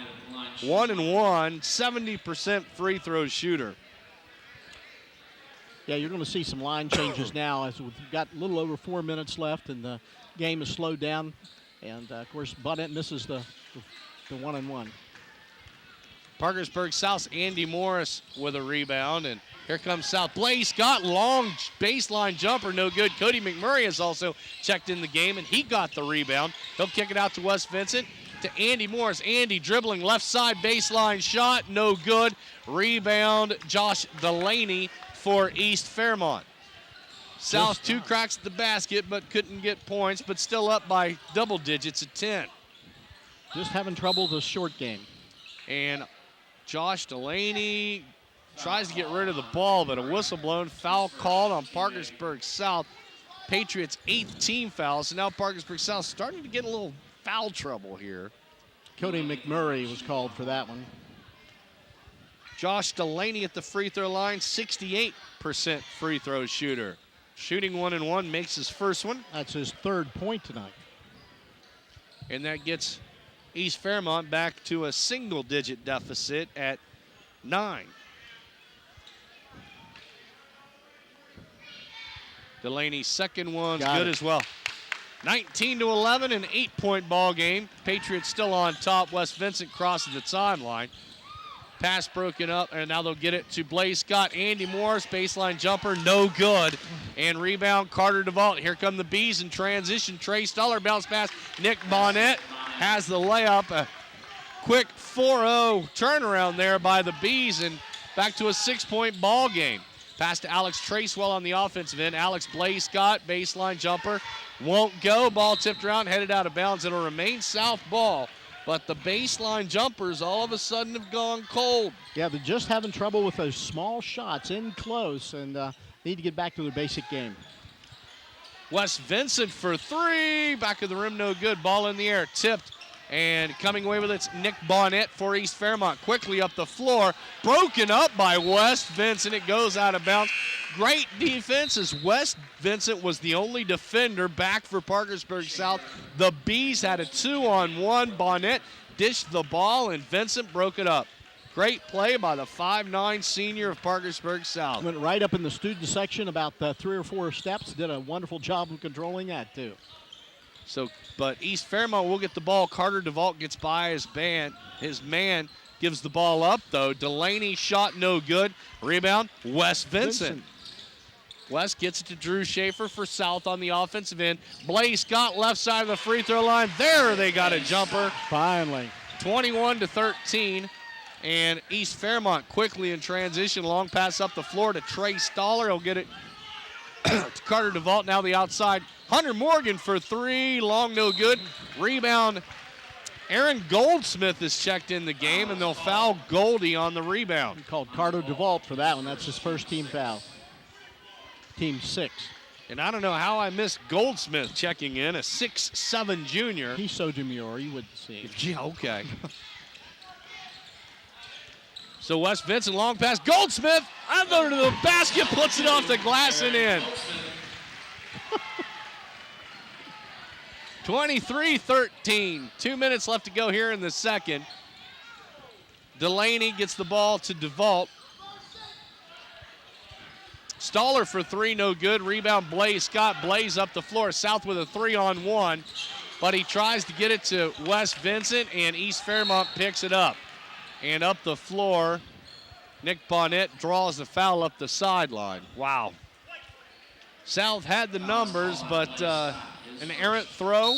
1 and 1, 70% free throw shooter. Yeah, you're going to see some line changes now as we've got a little over 4 minutes left and the game is slowed down. And, of course, Bonnet misses the 1 and 1. Parkersburg South's Andy Morris with a rebound, and here comes South. Blaze Scott, long baseline jumper, no good. Cody McMurray has also checked in the game, and he got the rebound. He'll kick it out to West Vincent, to Andy Morris. Andy dribbling left side baseline shot, no good. Rebound, Josh Delaney for East Fairmont. South 2 cracks at the basket, but couldn't get points, but still up by double digits at 10. Just having trouble with the short game. And Josh Delaney tries to get rid of the ball, but a whistle blown, foul called on Parkersburg South. Patriots' 8th team foul, so now Parkersburg South starting to get a little foul trouble here. Cody McMurray was called for that one. Josh Delaney at the free throw line, 68% free throw shooter. Shooting 1 and 1, makes his first one. That's his 3rd point tonight. And that gets East Fairmont back to a single-digit deficit at 9. Delaney's second one's good as well. 19-11, an 8-point ball game. Patriots still on top. West Vincent crosses the timeline. Pass broken up, and now they'll get it to Blaze Scott. Andy Morris, baseline jumper, no good. And rebound, Carter DeVault. Here come the Bees in transition. Trey Stoller, bounce pass. Nick Bonnet has the layup. A quick 4-0 turnaround there by the Bees, and back to a 6-point ball game. Pass to Alex Tracewell on the offensive end. Alex Blaze Scott, baseline jumper, won't go. Ball tipped around, headed out of bounds. It'll remain South ball. But the baseline jumpers all of a sudden have gone cold. Yeah, they're just having trouble with those small shots in close and need to get back to their basic game. West Vincent for 3. Back of the rim, no good. Ball in the air, tipped. And coming away with it's Nick Bonnet for East Fairmont. Quickly up the floor. Broken up by West Vincent. It goes out of bounds. Great defense as West Vincent was the only defender back for Parkersburg South. The Bees had a 2-on-1. Bonnet dished the ball and Vincent broke it up. Great play by the 5'9" senior of Parkersburg South. Went right up in the student section about 3 or 4 steps. Did a wonderful job of controlling that too. But East Fairmont will get the ball. Carter DeVault gets by his man gives the ball up, though. Delaney shot no good. Rebound, West Vincent. West gets it to Drew Schaefer for South on the offensive end. Blaze Scott, left side of the free throw line. There they got a jumper. Finally. 21-13. And East Fairmont quickly in transition. Long pass up the floor to Trey Stoller. He'll get it to Carter DeVault, now the outside. Hunter Morgan for 3, long no good. Rebound, Aaron Goldsmith is checked in the game, and they'll foul Goldie on the rebound. He called Carter DeVault for that one. That's his first team foul. Team 6. And I don't know how I missed Goldsmith checking in, a 6'7" junior. He's so demure, you wouldn't see him. Yeah, okay. So West Vincent, long pass. Goldsmith under the basket, puts it off the glass and in. 23-13. 2 minutes left to go here in the second. Delaney gets the ball to DeVault. Stoller for three, no good. Rebound, Blaze Scott. Blaze up the floor. South with a 3-on-1. But he tries to get it to West Vincent, and East Fairmont picks it up. And up the floor, Nick Bonnet draws the foul up the sideline. Wow. South had the numbers, but an errant throw.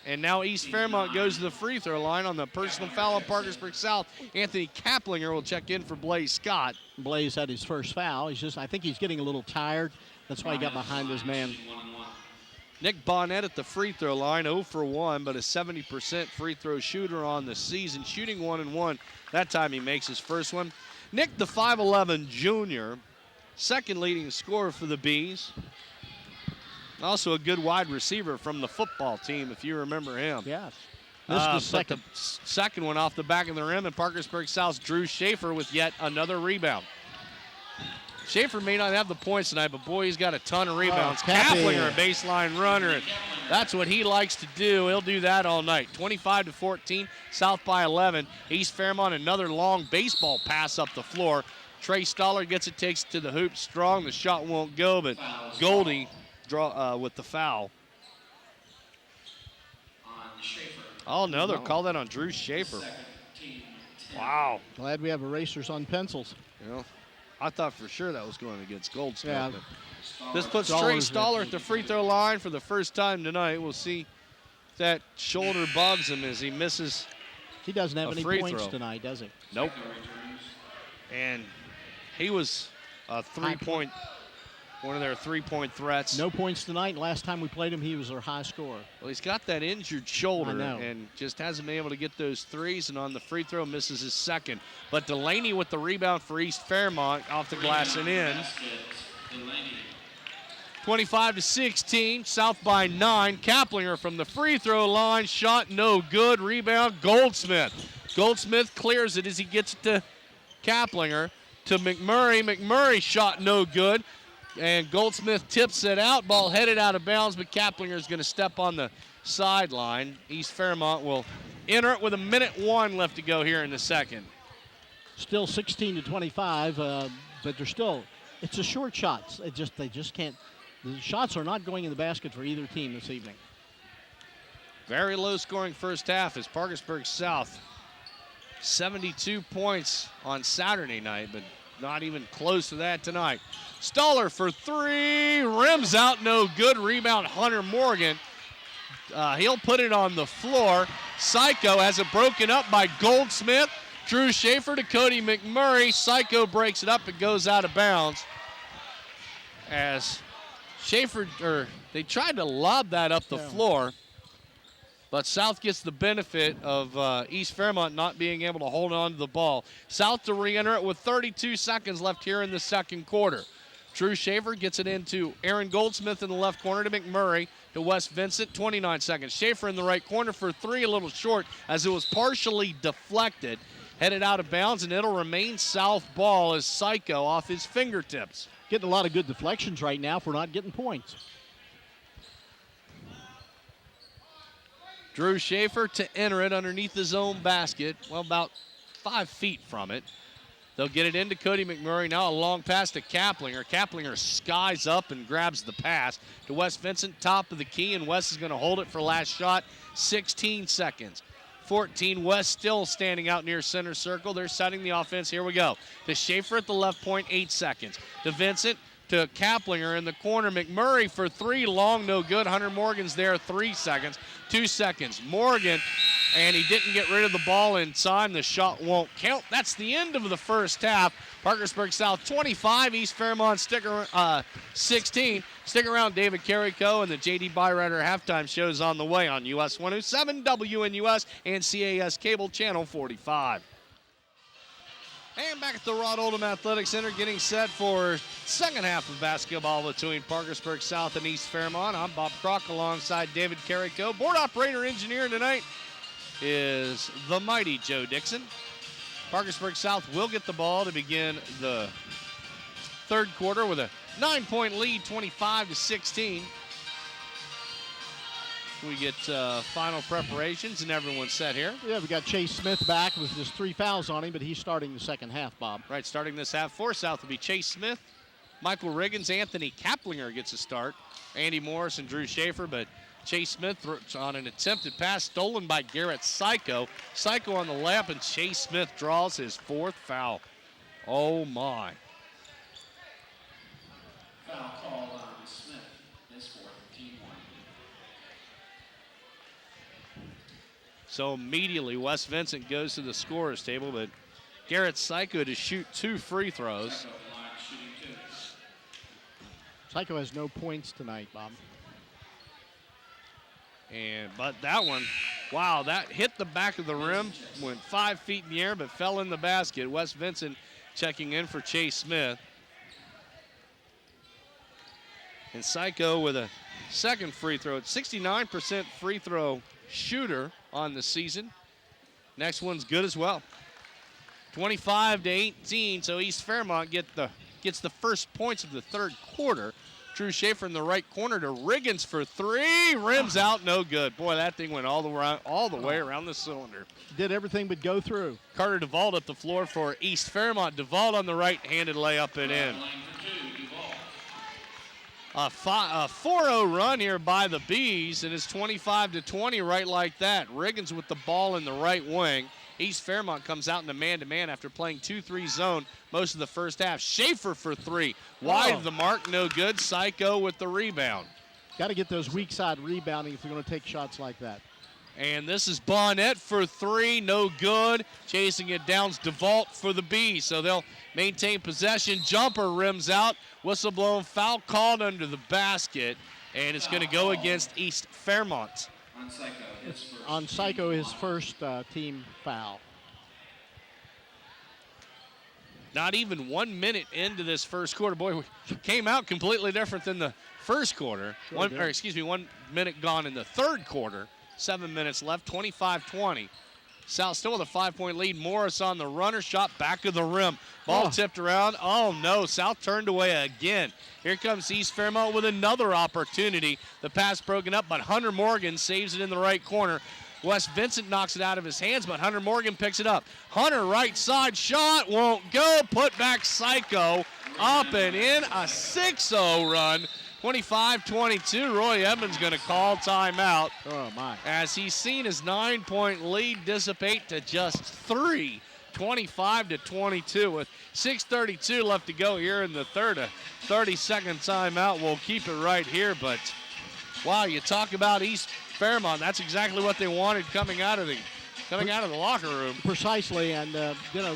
And now East Fairmont goes to the free throw line on the personal foul of Parkersburg South. Anthony Kaplinger will check in for Blaze Scott. Blaze had his first foul. I think he's getting a little tired. That's why he got behind his man. Nick Bonnet at the free throw line, 0 for 1, but a 70% free throw shooter on the season, shooting 1-1. That time he makes his first one. Nick, the 5'11 junior, second leading scorer for the Bees. Also a good wide receiver from the football team, if you remember him. Yes. Missed the second. The second one off the back of the rim, and Parkersburg South's Drew Schaefer with yet another rebound. Schaefer may not have the points tonight, but boy, he's got a ton of rebounds. Kaplinger, a baseline runner, and that's what he likes to do. He'll do that all night. 25-14, South by 11. East Fairmont, another long baseball pass up the floor. Trey Stoller gets it, takes it to the hoop strong. The shot won't go, but Goldie with the foul. Oh, no, they'll call that on Drew Schaefer. Wow. Glad we have erasers on pencils. Yeah. I thought for sure that was going against Goldsmith. Yeah. This puts Trey Stoller at the free throw line for the first time tonight. We'll see if that shoulder bugs him as he misses. He doesn't have any points throw tonight, does he? Nope. And he was a one of their three-point threats. No points tonight. Last time we played him, he was their high scorer. Well, he's got that injured shoulder and just hasn't been able to get those threes, and on the free throw misses his second. But Delaney with the rebound for East Fairmont off the glass and in. 25-16, South by 9. Kaplinger from the free throw line, shot no good. Rebound, Goldsmith. Goldsmith clears it as he gets it to Kaplinger, to McMurray. McMurray shot no good. And Goldsmith tips it out. Ball headed out of bounds, but Kaplinger is going to step on the sideline. East Fairmont will enter it with 1:01 left to go here in the second. Still 16-25, but they're still, it's a short shots. They just can't, the shots are not going in the basket for either team this evening. Very low scoring first half as Parkersburg South. 72 points on Saturday night, but not even close to that tonight. Stoller for three, rims out, no good. Rebound, Hunter Morgan. He'll put it on the floor. Psycho has it broken up by Goldsmith. Drew Schaefer to Cody McMurray. Psycho breaks it up and goes out of bounds. As they tried to lob that up the floor, but South gets the benefit of East Fairmont not being able to hold on to the ball. South to re-enter it with 32 seconds left here in the second quarter. Drew Schaefer gets it into Aaron Goldsmith in the left corner to McMurray to West Vincent, 29 seconds. Schaefer in the right corner for three, a little short as it was partially deflected. Headed out of bounds, and it'll remain South ball as Psycho off his fingertips. Getting a lot of good deflections right now if we're not getting points. Drew Schaefer to enter it underneath his own basket, well, about 5 feet from it. They'll get it into Cody McMurray. Now a long pass to Kaplinger. Kaplinger skies up and grabs the pass to West Vincent, top of the key, and West is going to hold it for last shot. 16 seconds. 14, West still standing out near center circle. They're setting the offense. Here we go. To Schaefer at the left point, 8 seconds. To Vincent, to Kaplinger in the corner. McMurray for three, long, no good. Hunter Morgan's there, 3 seconds. 2 seconds. Morgan, and he didn't get rid of the ball in time. The shot won't count. That's the end of the first half. Parkersburg South 25, East Fairmont 16. Stick around, David Carrico and the J.D. Byrider halftime shows on the way on US 107, WNUS, and CAS Cable Channel 45. And back at the Rod Oldham Athletic Center, getting set for second half of basketball between Parkersburg South and East Fairmont. I'm Bob Crock alongside David Carrico. Board operator engineer tonight is the mighty Joe Dixon. Parkersburg South will get the ball to begin the third quarter with a 9-point lead, 25-16. We get final preparations and everyone's set here. Yeah, we got Chase Smith back with just 3 fouls on him, but he's starting the second half, Bob. Right, starting this half for South will be Chase Smith, Michael Riggins, Anthony Kaplinger gets a start, Andy Morris and Drew Schaefer, but Chase Smith on an attempted pass stolen by Garrett Psycho. Psycho on the layup, and Chase Smith draws his 4th foul. Oh, my. Foul call on Smith, his 4th, team 1. So immediately West Vincent goes to the scorer's table, but Garrett Psycho to shoot 2 free throws. Psycho line shooting 2. Psycho has no points tonight, Bob. But that one, wow, that hit the back of the rim, went 5 feet in the air, but fell in the basket. West Vincent checking in for Chase Smith. And Psycho with a second free throw. 69% free throw shooter on the season. Next one's good as well. 25-18, so East Fairmont gets the first points of the third quarter. Drew Schaefer in the right corner to Riggins for 3. Rims out, no good. Boy, that thing went all the way around the cylinder. Did everything but go through. Carter DeVault up the floor for East Fairmont. DeVault on the right-handed layup and in. Line for 2, Duval. A 4-0 run here by the Bees, and it's 25-20 right like that. Riggins with the ball in the right wing. East Fairmont comes out in the man-to-man after playing 2-3 zone most of the first half. Schaefer for 3. Wide of the mark, no good. Psycho with the rebound. Got to get those weak side rebounding if they're going to take shots like that. And this is Bonnet for 3, no good. Chasing it down's DeVault for the Bees, so they'll maintain possession. Jumper rims out. Whistle blown, foul called under the basket, and it's going to go against East Fairmont. On Psycho, his first. On Psycho, his first team foul. Not even 1 minute into this first quarter. Boy, we came out completely different than the first quarter. Sure did. 1 minute gone in the third quarter. 7 minutes left, 25-20. South still with a 5-point lead. Morris on the runner, shot back of the rim. Ball tipped around. Oh, no, South turned away again. Here comes East Fairmont with another opportunity. The pass broken up, but Hunter Morgan saves it in the right corner. West Vincent knocks it out of his hands, but Hunter Morgan picks it up. Hunter right side shot, won't go. Put back Psycho, up and in. A 6-0 run. 25-22, Roy Edmonds going to call timeout. Oh, my. As he's seen his 9-point lead dissipate to just 3, 25-22 with 6:32 left to go here in the third. A 30-second timeout. We'll keep it right here, but wow, you talk about East Fairmont. That's exactly what they wanted coming out of the locker room. Precisely, and the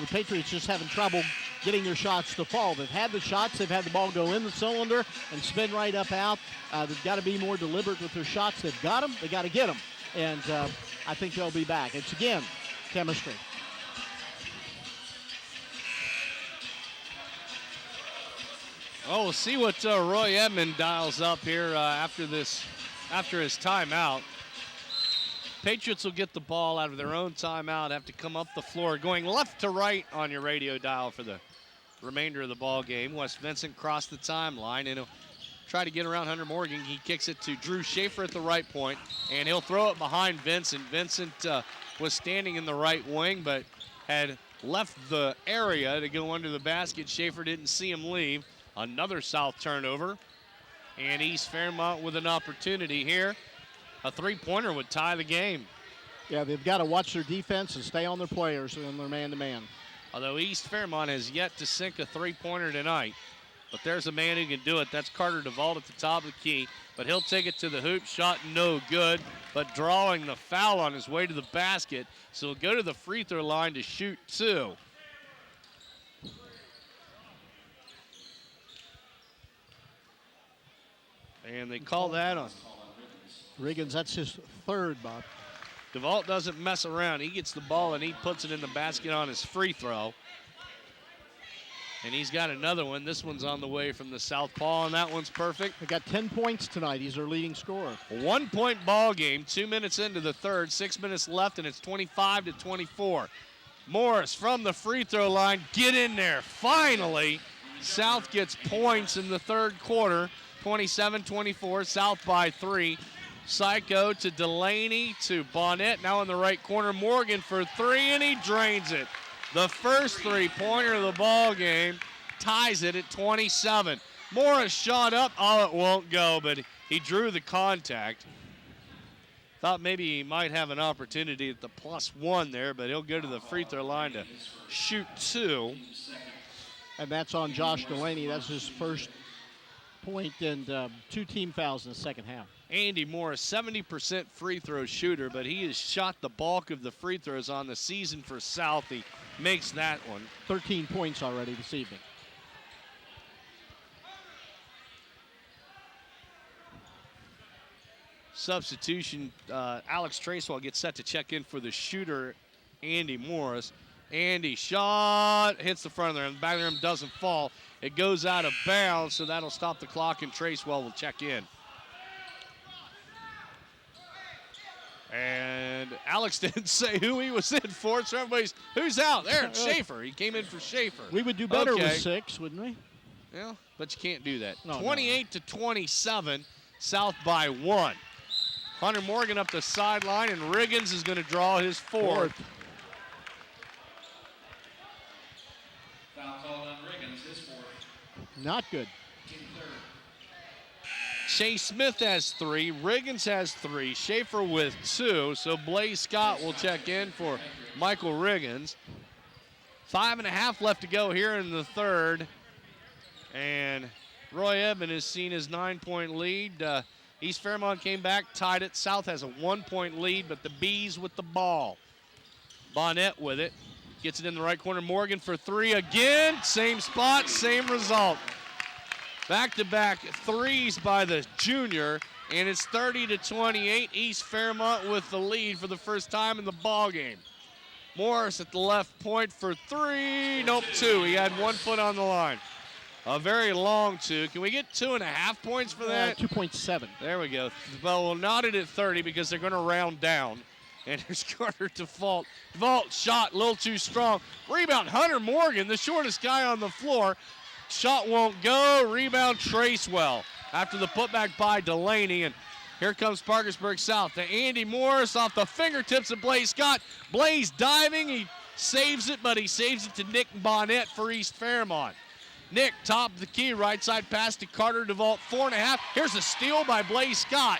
Patriots just having trouble getting their shots to fall. They've had the shots, they've had the ball go in the cylinder and spin right up out. They've got to be more deliberate with their shots. They've got them, they got to get them, and I think they'll be back. It's, again, chemistry. Oh, we'll see what Roy Edmond dials up here after his timeout. Patriots will get the ball out of their own timeout, have to come up the floor, going left to right on your radio dial for the remainder of the ball game. West Vincent crossed the timeline, and he'll try to get around Hunter Morgan. He kicks it to Drew Schaefer at the right point, and he'll throw it behind Vincent. Vincent was standing in the right wing, but had left the area to go under the basket. Schaefer didn't see him leave. Another South turnover, and East Fairmont with an opportunity here. A three-pointer would tie the game. Yeah, they've got to watch their defense and stay on their players and their man-to-man. Although East Fairmont has yet to sink a three-pointer tonight. But there's a man who can do it. That's Carter DeVault at the top of the key. But he'll take it to the hoop. Shot no good, but drawing the foul on his way to the basket. So he'll go to the free throw line to shoot 2. And they call that on Riggins, that's his third, Bob. DeVault doesn't mess around. He gets the ball and he puts it in the basket on his free throw. And he's got another one. This one's on the way from the southpaw, and that one's perfect. They got 10 points tonight. He's their leading scorer. A 1-point ball game, 2 minutes into the third, 6 minutes left, and it's 25-24. Morris from the free throw line. Get in there. Finally, South gets points in the third quarter. 27-24, South by 3. Psycho to Delaney to Bonnet. Now in the right corner, Morgan for 3, and he drains it. The first three-pointer of the ball game ties it at 27. Morris shot up. Oh, it won't go, but he drew the contact. Thought maybe he might have an opportunity at the +1 there, but he'll go to the free throw line to shoot 2. And that's on Josh Delaney. That's his first point and 2 team fouls in the second half. Andy Morris, 70% free throw shooter, but he has shot the bulk of the free throws on the season for South. He makes that one. 13 points already this evening. Substitution, Alex Tracewell gets set to check in for the shooter, Andy Morris. Andy shot, hits the front of the rim. The back of the rim doesn't fall. It goes out of bounds, so that'll stop the clock, and Tracewell will check in. And Alex didn't say who he was in for, so everybody's, who's out? There, it's Schaefer. He came in for Schaefer. We would do better with 6, wouldn't we? Yeah, but you can't do that. No, 28-27, South by 1. Hunter Morgan up the sideline, and Riggins is going to draw his 4th. Foul called on Riggins, his 4th. Not good. Team 3rd. Chase Smith has 3. Riggins has 3. Schaefer with 2. So Blaze Scott will check in for Michael Riggins. 5.5 left to go here in the third. And Roy Edmond has seen his 9-point lead. East Fairmont came back, tied it. South has a 1-point lead, but the Bees with the ball. Bonnet with it. Gets it in the right corner. Morgan for 3 again. Same spot, same result. Back-to-back threes by the junior, and it's 30-28. East Fairmont with the lead for the first time in the ball game. Morris at the left point for 3. Nope, 2. He had 1 foot on the line. A very long 2. Can we get 2.5 points for that? 2.7. There we go. Well, we'll knot it at 30 because they're going to round down. And here's Carter Default. Default shot a little too strong. Rebound, Hunter Morgan, the shortest guy on the floor. Shot won't go. Rebound, Tracewell. After the putback by Delaney. And here comes Parkersburg South to Andy Morris off the fingertips of Blaze Scott. Blaze diving. He saves it, but he saves it to Nick Bonnet for East Fairmont. Nick, top of the key, right side pass to Carter DeVault, 4.5. Here's a steal by Blaze Scott.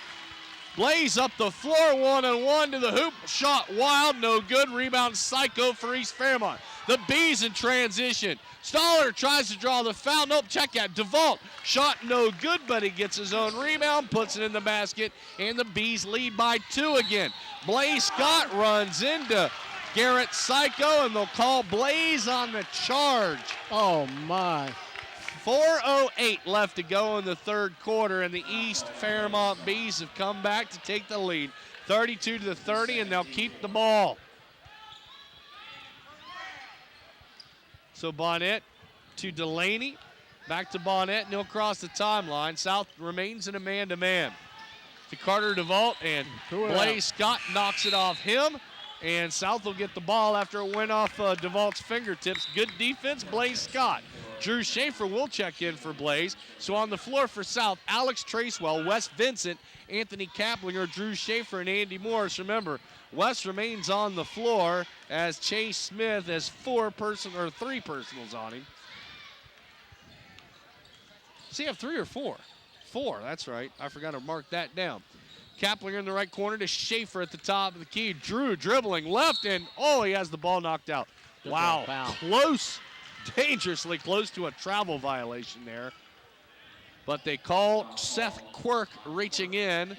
Blaze up the floor, 1-on-1 to the hoop. Shot wild, no good. Rebound, Psycho for East Fairmont. The Bees in transition. Stoller tries to draw the foul. Nope, check out. DeVault, shot no good, but he gets his own rebound, puts it in the basket, and the Bees lead by 2 again. Blaze Scott runs into Garrett Psycho, and they'll call Blaze on the charge. Oh, my. 4:08 left to go in the third quarter, and the East Fairmont Bees have come back to take the lead, 32-30, and they'll keep the ball. So Bonnet to Delaney, back to Bonnet, and he'll cross the timeline. South remains in a man-to-man. To Carter DeVault, and Blaze Scott knocks it off him. And South will get the ball after it went off DeVault's fingertips. Good defense, Blaze Scott. Drew Schaefer will check in for Blaze. So on the floor for South, Alex Tracewell, Wes Vincent, Anthony Kaplinger, Drew Schaefer, and Andy Morris. Remember, Wes remains on the floor as Chase Smith has 3 personals on him. Does he have 3 or 4? 4, that's right. I forgot to mark that down. Kaplinger in the right corner to Schaefer at the top of the key. Drew dribbling left, and he has the ball knocked out. Wow, close, dangerously close to a travel violation there. But they call Seth Quirk reaching in.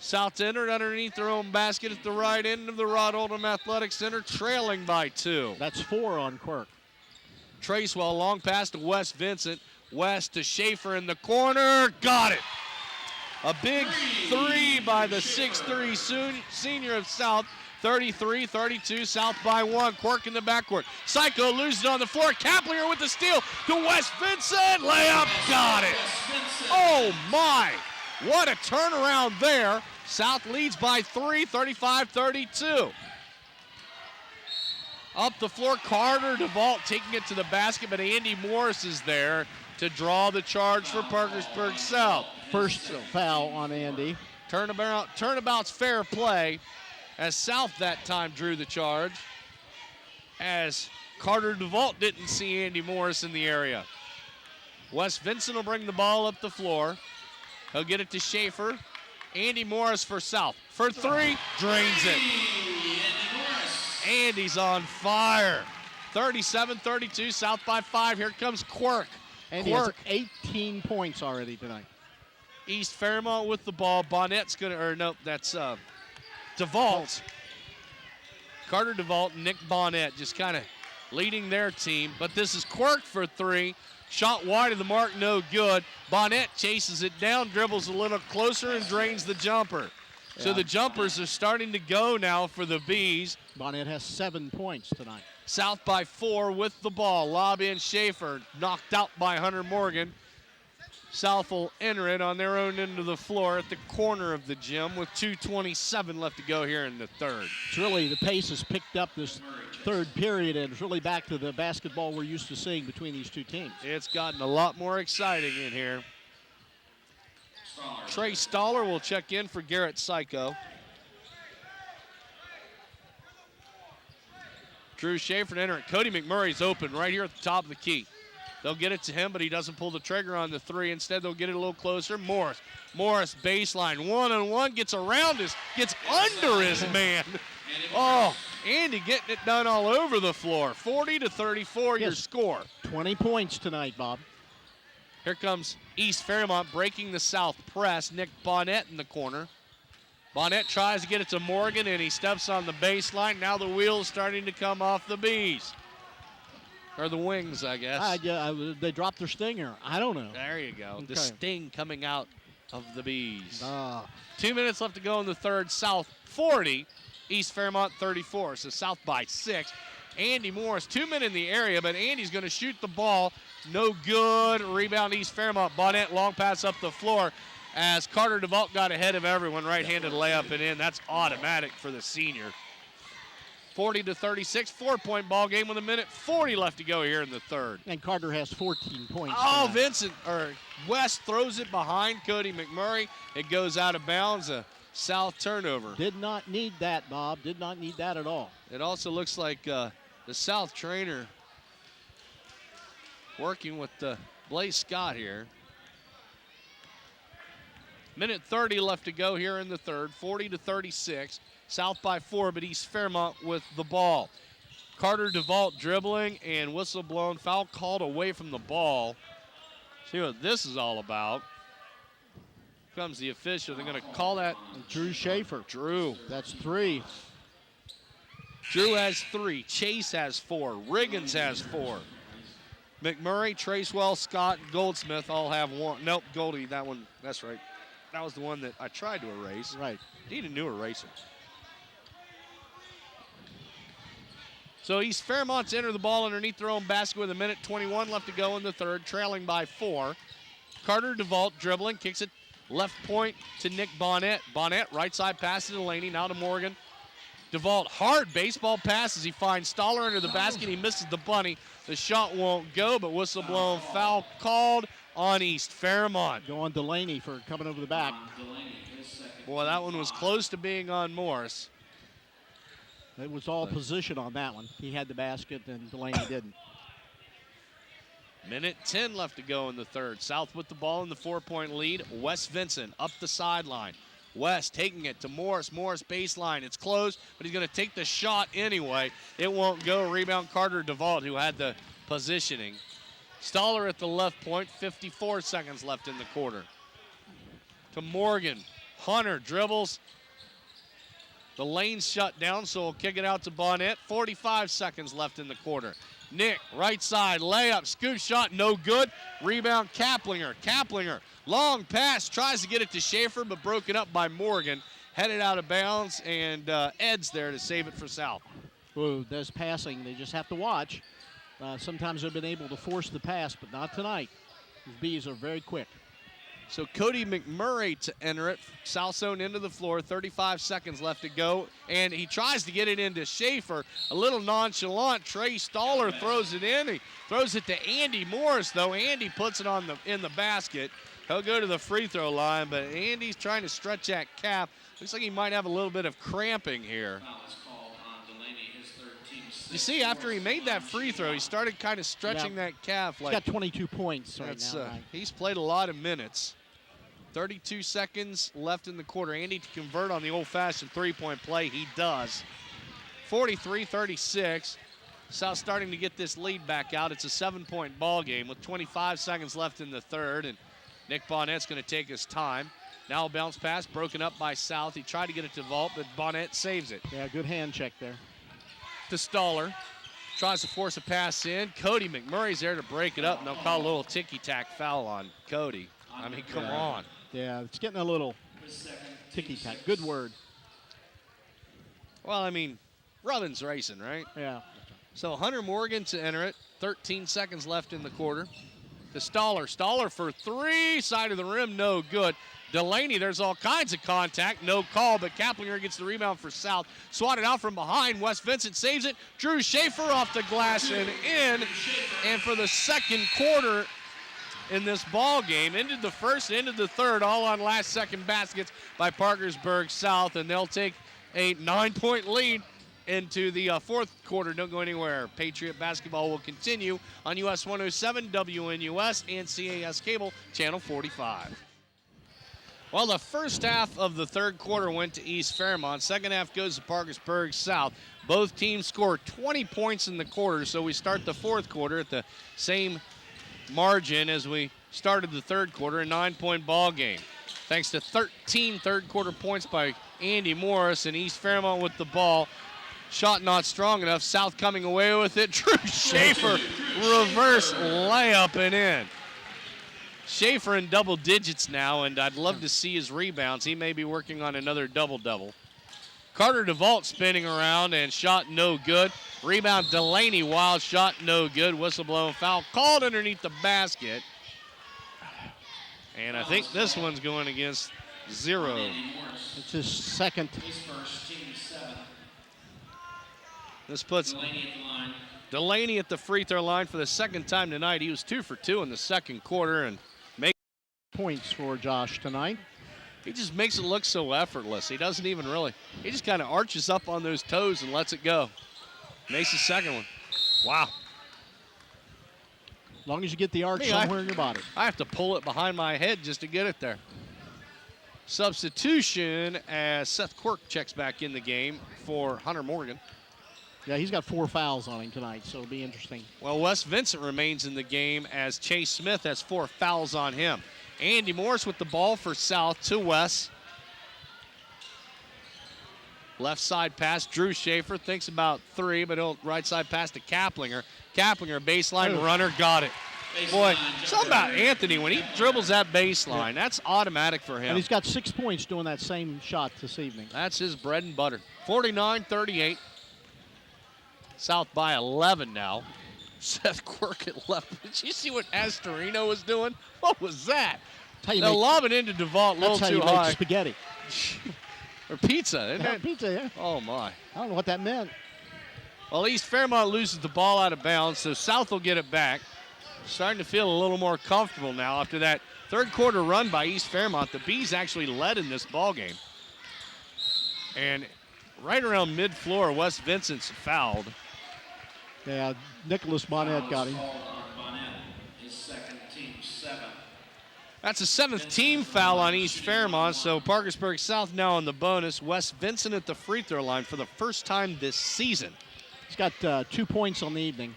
South entered underneath their own basket at the right end of the Rod Oldham Athletic Center, trailing by 2. That's 4 on Quirk. Tracewell, long pass to Wes Vincent. West to Schaefer in the corner, got it. A big 3 by the 6'3" senior of South. 33-32, South by 1. Quirk in the backcourt. Psycho loses it on the floor. Kaplinger with the steal to Wes Vincent. Layup, got it. Oh my, what a turnaround there. South leads by 3, 35-32. Up the floor, Carter DeVault taking it to the basket, but Andy Morris is there to draw the charge for Parkersburg South. First foul on Andy. Turnabout's fair play, as South that time drew the charge, as Carter DeVault didn't see Andy Morris in the area. West Vincent will bring the ball up the floor. He'll get it to Schaefer. Andy Morris for South. For three, drains it. Andy's on fire. 37-32, South by 5. Here comes Quirk. Andy has 18 points already tonight. East Fairmont with the ball. Bonnet's going to, or nope, that's DeVault. Carter DeVault and Nick Bonnet just kind of leading their team. But this is Quirk for three. Shot wide of the mark, no good. Bonnet chases it down, dribbles a little closer, and drains the jumper. Yeah. So the jumpers are starting to go now for the Bees. Bonnet has 7 points tonight. South by 4 with the ball. Lob in Schaefer, knocked out by Hunter Morgan. South will enter it on their own end of the floor at the corner of the gym with 2:27 left to go here in the third. It's really, the pace has picked up this third period, and it's really back to the basketball we're used to seeing between these two teams. It's gotten a lot more exciting in here. Trey Stoller will check in for Garrett Psycho. Drew Schaefer to enter it. Cody McMurray's open right here at the top of the key. They'll get it to him, but he doesn't pull the trigger on the three. Instead, they'll get it a little closer. Morris baseline, one-on-one, gets under his man. Oh, Andy getting it done all over the floor. 40-34, your score. 20 points tonight, Bob. Here comes East Fairmont breaking the South press. Nick Bonnet in the corner. Bonnet tries to get it to Morgan, and he steps on the baseline. Now the wheel's starting to come off the Bees. Or the wings, I guess. They dropped their stinger. I don't know. There you go. Okay. The sting coming out of the Bees. 2 minutes left to go in the third. South 40, East Fairmont 34. So South by 6. Andy Morris, 2 men in the area, but Andy's going to shoot the ball. No good. Rebound East Fairmont. Bonnet long pass up the floor as Carter DeVault got ahead of everyone. Right-handed layup and in. That's automatic for the senior. 40-36, 4-point ball game with 1:40 left to go here in the third. And Carter has 14 points. Oh, West throws it behind Cody McMurray. It goes out of bounds. A South turnover. Did not need that, Bob. Did not need that at all. It also looks like the South trainer working with Blaze Scott here. 1:30 left to go here in the third. 40-36. South by 4, but East Fairmont with the ball. Carter DeVault dribbling and whistle blown. Foul called away from the ball. See what this is all about. Here comes the official. They're going to call that. Drew Schaefer. Drew. That's 3. Drew has 3. Chase has 4. Riggins has 4. McMurray, Tracewell, Scott, Goldsmith all have 1. Nope, Goldie, that one, that's right. That was the one that I tried to erase. Right. Need a new eraser. So East Fairmont's entered the ball underneath their own basket with 1:21 left to go in the third, trailing by 4. Carter DeVault dribbling, kicks it left point to Nick Bonnet. Bonnet, right side pass to Delaney, now to Morgan. DeVault, hard baseball pass as he finds Stoller under the basket. He misses the bunny. The shot won't go, but whistle blown, foul called on East Fairmont. Go on Delaney for coming over the back. Boy, that one was close to being on Morris. It was all position on that one. He had the basket and Delaney didn't. 1:10 left to go in the third. South with the ball in the 4-point lead. West Vincent up the sideline. West taking it to Morris. Morris baseline. It's closed, but he's going to take the shot anyway. It won't go. Rebound Carter DeVault, who had the positioning. Stoller at the left point. 54 seconds left in the quarter. To Morgan. Hunter dribbles. The lane's shut down, so we'll kick it out to Bonnet. 45 seconds left in the quarter. Nick, right side, layup, scoop shot, no good. Rebound, Kaplinger. Kaplinger, long pass, tries to get it to Schaefer, but broken up by Morgan. Headed out of bounds, and Ed's there to save it for South. Well, there's passing. They just have to watch. Sometimes they've been able to force the pass, but not tonight. These Bees are very quick. So Cody McMurray to enter it. South zone into the floor, 35 seconds left to go. And he tries to get it into Schaefer. A little nonchalant. Trey Stoller throws it in. He throws it to Andy Morris, though. Andy puts it in the basket. He'll go to the free throw line, but Andy's trying to stretch that calf. Looks like he might have a little bit of cramping here. You see, after he made that free throw, he started kind of stretching that calf. He's got 22 points right now. He's played a lot of minutes. 32 seconds left in the quarter. Andy to convert on the old-fashioned three-point play. He does. 43-36. South starting to get this lead back out. It's a 7-point ball game with 25 seconds left in the third, and Nick Bonnett's going to take his time. Now a bounce pass broken up by South. He tried to get it to Vault, but Bonnett saves it. Yeah, good hand check there. To Stoller. Tries to force a pass in. Cody McMurray's there to break it up, and they'll call a little ticky-tack foul on Cody. I mean, come on. Yeah, it's getting a little ticky-tack. Good word. Well, I mean, Robin's racing, right? Yeah. So Hunter Morgan to enter it. 13 seconds left in the quarter. To Stoller. Stoller for three. Side of the rim, no good. Delaney, there's all kinds of contact. No call, but Kaplinger gets the rebound for South. Swatted out from behind. Wes Vincent saves it. Drew Schaefer off the glass and in. And for the second quarter in this ball game, ended the first, ended the third, all on last-second baskets by Parkersburg South, and they'll take a 9-point lead into the fourth quarter. Don't go anywhere. Patriot basketball will continue on US 107, WNUS, and CAS Cable, Channel 45. Well, the first half of the third quarter went to East Fairmont. Second half goes to Parkersburg South. Both teams scored 20 points in the quarter, so we start the fourth quarter at the same margin as we started the third quarter, a 9-point ball game. Thanks to 13 third-quarter points by Andy Morris, and East Fairmont with the ball. Shot not strong enough. South coming away with it. Drew Schaefer, reverse layup and in. Schaefer in double digits now, and I'd love to see his rebounds. He may be working on another double-double. Carter DeVault spinning around and shot no good. Rebound Delaney, wild shot, no good. Whistle blown foul called underneath the basket. And I think this one's going against zero. It's his second. This puts Delaney at the free throw line for the second time tonight. He was 2 for 2 in the second quarter and makes points for Josh tonight. He just makes it look so effortless. He doesn't even really. He just kind of arches up on those toes and lets it go. Makes the second one. Wow. As long as you get the arch somewhere in your body. I have to pull it behind my head just to get it there. Substitution as Seth Quirk checks back in the game for Hunter Morgan. Yeah, he's got 4 fouls on him tonight, so it'll be interesting. Well, Wes Vincent remains in the game as Chase Smith has 4 fouls on him. Andy Morris with the ball for South to Wes. Left side pass, Drew Schaefer thinks about 3, but he'll right side pass to Kaplinger. Kaplinger, baseline runner, got it. Boy, something about Anthony, when he dribbles that baseline, that's automatic for him. And he's got 6 points doing that same shot this evening. That's his bread and butter. 49-38. South by 11 now. Seth Quirk at left. Did you see what Astorino was doing? What was that? They'll lob it into DeVault a little too high. Make spaghetti. Or pizza, isn't it? Pizza, yeah. Oh, my. I don't know what that meant. Well, East Fairmont loses the ball out of bounds, so South will get it back. Starting to feel a little more comfortable now after that third quarter run by East Fairmont. The Bees actually led in this ball game. And right around mid-floor, Wes Vincent's fouled. Yeah, Nicholas Bonnet got him. That's a 7th team foul on East Fairmont, so Parkersburg South now on the bonus. Wes Vincent at the free throw line for the first time this season. He's got 2 points on the evening.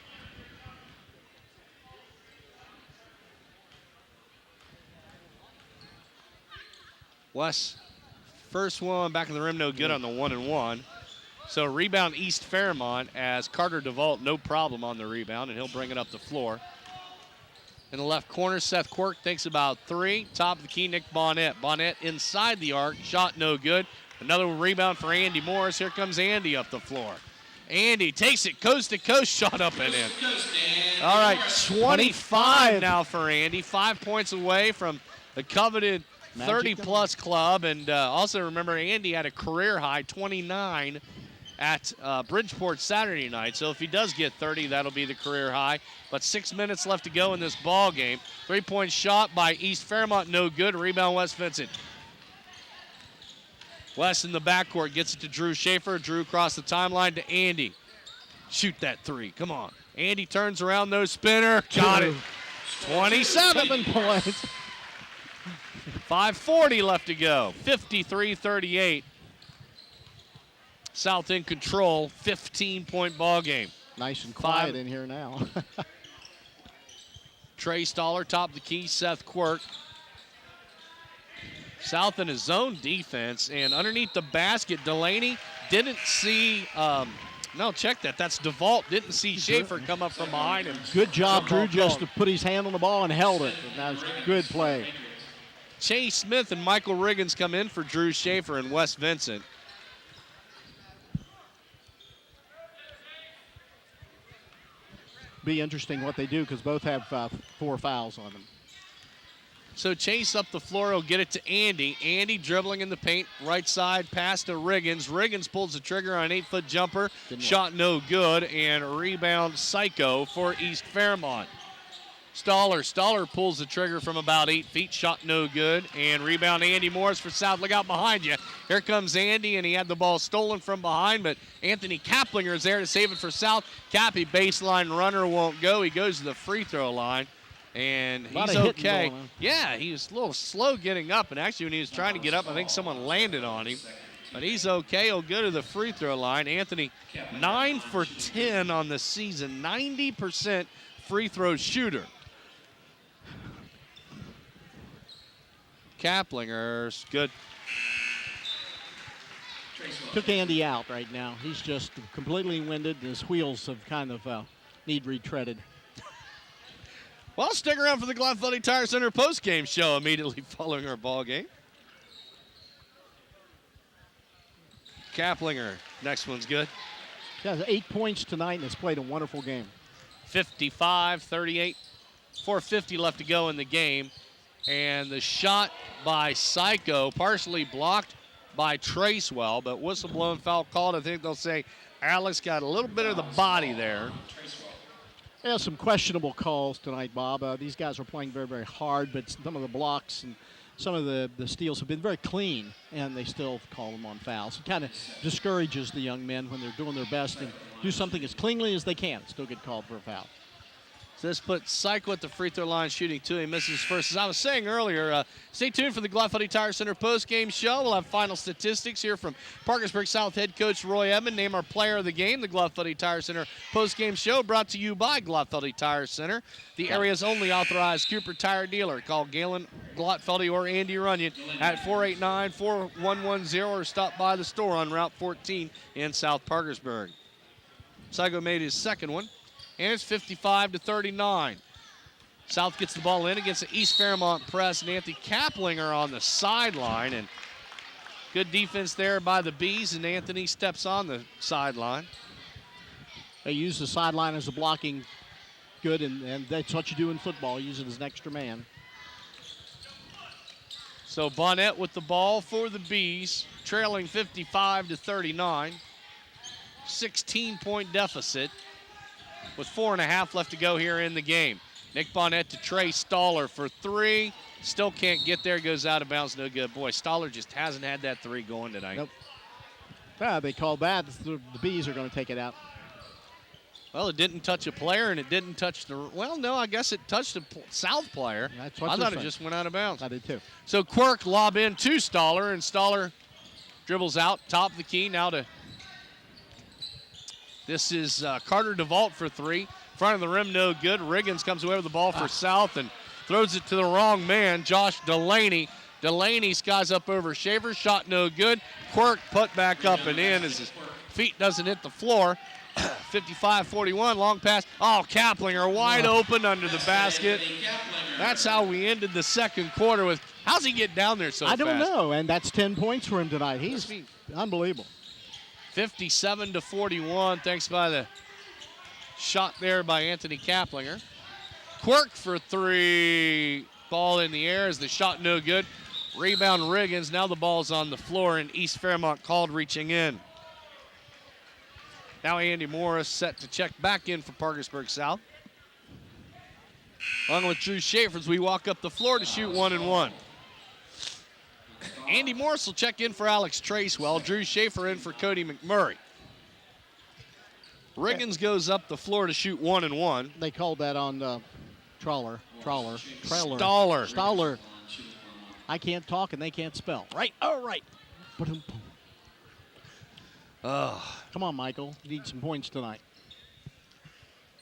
Wes, first one back in the rim, no good on the 1-and-1. So rebound East Fairmont as Carter DeVault, no problem on the rebound, and he'll bring it up the floor. In the left corner, Seth Quirk thinks about 3. Top of the key, Nick Bonnet. Bonnet inside the arc, shot no good. Another rebound for Andy Morris. Here comes Andy up the floor. Andy takes it coast to coast, shot up and in. All right, 25 now for Andy. 5 points away from the coveted Magic 30-plus club. And also remember, Andy had a career-high 29 at Bridgeport Saturday night. So if he does get 30, that'll be the career high. But 6 minutes left to go in this ball game. 3-point shot by East Fairmont, no good. Rebound, West Vincent. West in the backcourt gets it to Drew Schaefer. Drew across the timeline to Andy. Shoot that three. Come on. Andy turns around, no spinner. Got it. 27 points. 5:40 left to go. 53-38. South in control. 15-point ball game. Nice and quiet in here now. Trey Stoller, top of the key. Seth Quirk. South in his zone defense, and underneath the basket, Delaney didn't see, no, check that. That's DeVault. Didn't see Schaefer come up from behind him. Good job, Drew, just to put his hand on the ball and held it. And that was a good play. Chase Smith and Michael Riggins come in for Drew Schaefer and West Vincent. Be interesting what they do because both have 4 fouls on them. So Chase up the floor will get it to Andy. Andy dribbling in the paint, right side, pass to Riggins. Riggins pulls the trigger on an 8-foot jumper. Shot no good, and rebound Psycho for East Fairmont. Stoller pulls the trigger from about 8 feet. Shot no good, and rebound Andy Morris for South. Look out behind you. Here comes Andy, and he had the ball stolen from behind, but Anthony Kaplinger is there to save it for South. Cappy, baseline runner, won't go. He goes to the free throw line. And he's okay. Yeah, he was a little slow getting up, and actually when he was trying to get up, I think someone landed on him. But he's okay. He'll go to the free throw line. Anthony, 9 for 10 on the season, 90% free throw shooter. Kaplinger's good. Took Andy out right now. He's just completely winded, and his wheels have kind of need retreaded. Well, stick around for the Glenfeldy Tire Center postgame show immediately following our ball game. Kaplinger, next one's good. He has 8 points tonight and has played a wonderful game. 55-38, 4:50 left to go in the game. And the shot by Psycho, partially blocked by Tracewell, but whistle blown, foul called. I think they'll say Alex got a little bit of the body there. Yeah, some questionable calls tonight, Bob. These guys are playing very, very hard, but some of the blocks and some of the steals have been very clean, and they still call them on fouls. It kind of discourages the young men when they're doing their best and do something as cleanly as they can, still get called for a foul. So this puts Psycho at the free throw line shooting 2. He misses first. As I was saying earlier, stay tuned for the Glenfeldy Tire Center post-game show. We'll have final statistics here from Parkersburg South head coach Roy Edmond. Name our player of the game. The Glenfeldy Tire Center post-game show brought to you by Glenfeldy Tire Center, the area's only authorized Cooper tire dealer. Call Galen Glotfeldy or Andy Runyon at 489-4110 or stop by the store on Route 14 in South Parkersburg. Psycho made his second one. And it's 55-39. South gets the ball in against the East Fairmont press, and Anthony Kaplinger on the sideline. And good defense there by the Bees, and Anthony steps on the sideline. They use the sideline as a blocking good, and that's what you do in football. Use it as an extra man. So Bonnet with the ball for the Bees, trailing 55-39. 16-point deficit with 4.5 left to go here in the game. Nick Bonnet to Trey Stoller for 3. Still can't get there, goes out of bounds, no good. Boy, Stoller just hasn't had that 3 going tonight. Nope. They called that. The Bees are going to take it out. Well, it didn't touch a player, and it didn't touch the, well, no, I guess it touched a South player. That's what I thought it just went out of bounds. I did too. So Quirk lob in to Stoller, and Stoller dribbles out, top of the key, now to, this is Carter DeVault for 3. Front of the rim, no good. Riggins comes away with the ball for South and throws it to the wrong man, Josh Delaney. Delaney skies up over Shaver, shot no good. Quirk put back up and in as his feet doesn't hit the floor. 55-41, long pass. Oh, Kaplinger wide open under the basket. That's how we ended the second quarter with, how's he get down there so fast? I don't know, and that's 10 points for him tonight. He's unbelievable. 57-41, thanks by the shot there by Anthony Kaplinger. Quirk for 3. Ball in the air as the shot no good. Rebound Riggins. Now the ball's on the floor, and East Fairmont called reaching in. Now Andy Morris set to check back in for Parkersburg South. Along with Drew Schaefer as we walk up the floor to shoot 1 and 1. Andy Morris will check in for Alex Tracewell. Drew Schaefer in for Cody McMurray. Riggins goes up the floor to shoot 1 and 1. They called that on Staller. I can't talk and they can't spell. Right? All right. Come on, Michael. You need some points tonight.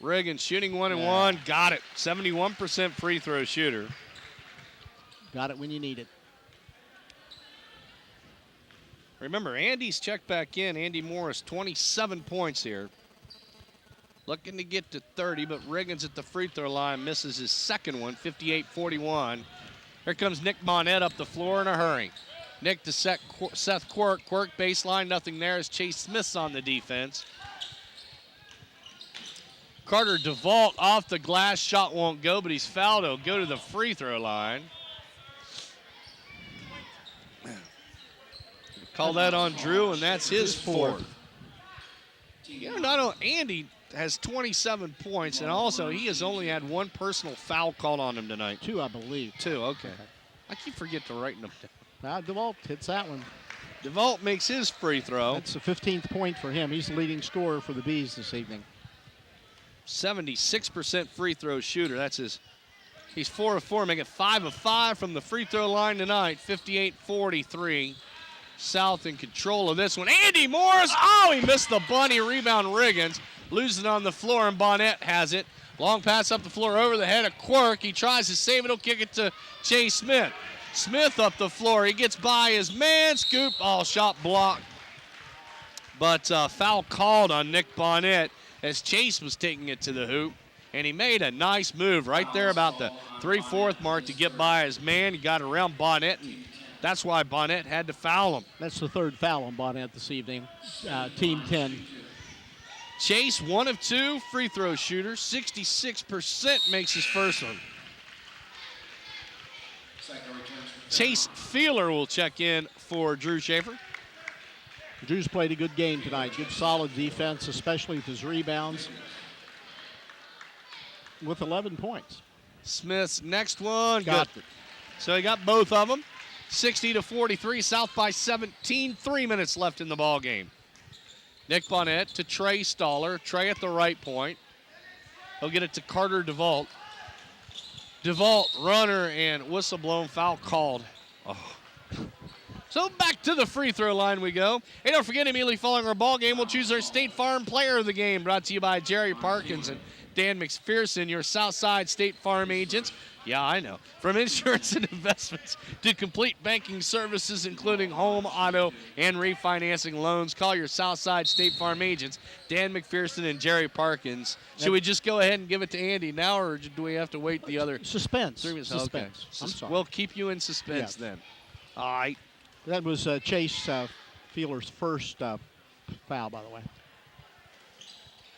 Riggins shooting 1 and 1. Got it. 71% free throw shooter. Got it when you need it. Remember, Andy's checked back in. Andy Morris, 27 points here. Looking to get to 30, but Riggins at the free throw line misses his second one, 58-41. Here comes Nick Bonnet up the floor in a hurry. Nick to Seth Quirk. Quirk baseline, nothing there as Chase Smith's on the defense. Carter DeVault off the glass, shot won't go, but he's fouled. He'll go to the free throw line. Call that on Drew, and that's his fourth. You know, not only Andy has 27 points, and also he has only had one personal foul called on him tonight. 2, I believe. 2, okay. I keep forgetting to write them down. DeVault hits that one. DeVault makes his free throw. That's the 15th point for him. He's the leading scorer for the Bees this evening. 76% free throw shooter. That's his. He's 4 of 4, making 5 of 5 from the free throw line tonight. 58-43. South in control of this one. Andy Morris. Oh, he missed the bunny. Rebound Riggins. Losing on the floor, and Bonnet has it. Long pass up the floor over the head of Quirk. He tries to save it. He'll kick it to Chase Smith. Smith up the floor. He gets by his man. Scoop. Oh, shot blocked. But foul called on Nick Bonnet as Chase was taking it to the hoop. And he made a nice move right there about the 3/4 mark to get by his man. He got around Bonnet, and that's why Bonnet had to foul him. That's the third foul on Bonnet this evening. Team 10. Chase, 1 of 2 free throw shooter. 66% makes his first one. Chase Feeler will check in for Drew Schaefer. Drew's played a good game tonight. Good solid defense, especially with his rebounds. With 11 points. Smith's next one. Got it. So he got both of them. 60-43, South by 17. 3 minutes left in the ball game. Nick Bonnet to Trey Staller. Trey at the right point. He'll get it to Carter DeVault. DeVault, runner, and whistle blown, foul called. Oh. So back to the free throw line we go. Hey, don't forget, immediately following our ball game, we'll choose our State Farm Player of the Game, brought to you by Jerry Parkins and Dan McPherson, your Southside State Farm agents. Yeah, I know. From insurance and investments to complete banking services, including home, auto, and refinancing loans. Call your Southside State Farm agents, Dan McPherson and Jerry Parkins. Should we just go ahead and give it to Andy now, or do we have to wait the other? Suspense. 3 minutes? Suspense. Okay. I'm sorry. We'll keep you in suspense then. All right. That was Chase Feeler's first foul, by the way.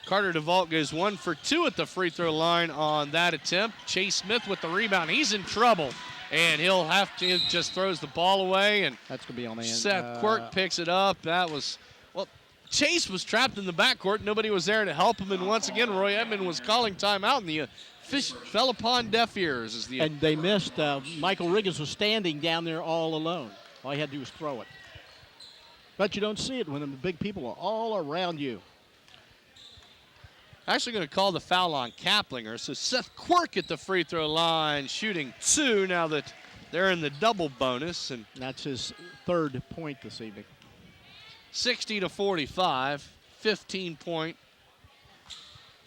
Carter DeVault goes 1 for 2 at the free throw line on that attempt. Chase Smith with the rebound. He's in trouble, and he'll have to just throws the ball away. And that's going to be on the end. Seth Quirk picks it up. That was, well, Chase was trapped in the backcourt. Nobody was there to help him. And once again, Roy Edmond was calling timeout, and the fish fell upon deaf ears. And they missed. Michael Riggins was standing down there all alone. All he had to do was throw it. But you don't see it when the big people are all around you. Actually going to call the foul on Kaplinger. So Seth Quirk at the free throw line, shooting 2 now that they're in the double bonus. And that's his third point this evening. 60-45, 15-point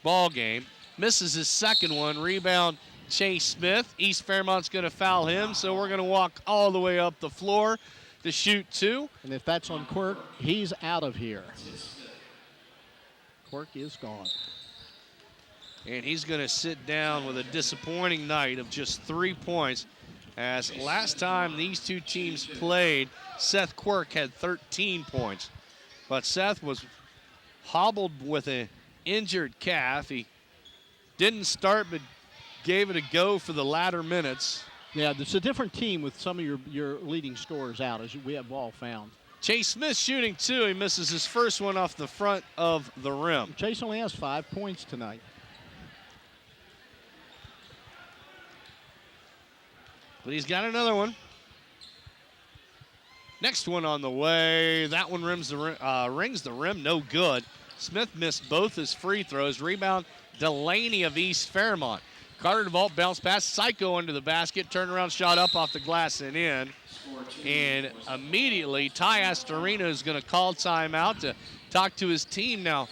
ball game. Misses his second one. Rebound Chase Smith. East Fairmont's going to foul him, so we're going to walk all the way up the floor to shoot 2. And if that's on Quirk, he's out of here. Quirk is gone. And he's going to sit down with a disappointing night of just 3 points. As last time these two teams played, Seth Quirk had 13 points. But Seth was hobbled with an injured calf. He didn't start, but gave it a go for the latter minutes. Yeah, it's a different team with some of your leading scorers out, as we have all found. Chase Smith shooting 2. He misses his first one off the front of the rim. Chase only has 5 points tonight. But he's got another one. Next one on the way. That one rings the rim, no good. Smith missed both his free throws. Rebound, Delaney of East Fairmont. Carter DeVault bounced pass, Psycho into the basket, turnaround shot up off the glass and in. And immediately, Ty Astorino is going to call timeout to talk to his team now.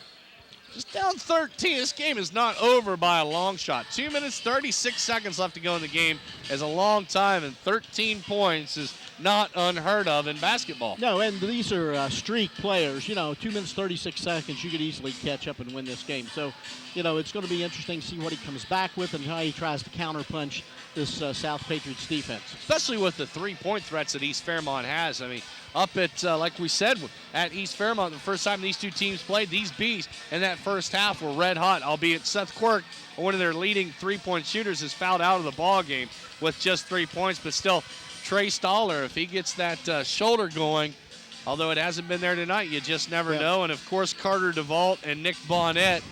Just down 13. This game is not over by a long shot. 2 minutes, 36 seconds left to go in the game is a long time, and 13 points is not unheard of in basketball. No, and these are streak players. 2 minutes, 36 seconds, you could easily catch up and win this game. So, it's going to be interesting to see what he comes back with and how he tries to counterpunch this South Patriots defense. Especially with the three-point threats that East Fairmont has. I mean, up at, like we said, at East Fairmont, the first time these two teams played, these Bees in that first half were red hot, albeit Seth Quirk, one of their leading three-point shooters, is fouled out of the ball game with just 3 points, but still, Trey Stoller, if he gets that shoulder going, although it hasn't been there tonight, you just never know. And, of course, Carter DeVault and Nick Bonnet.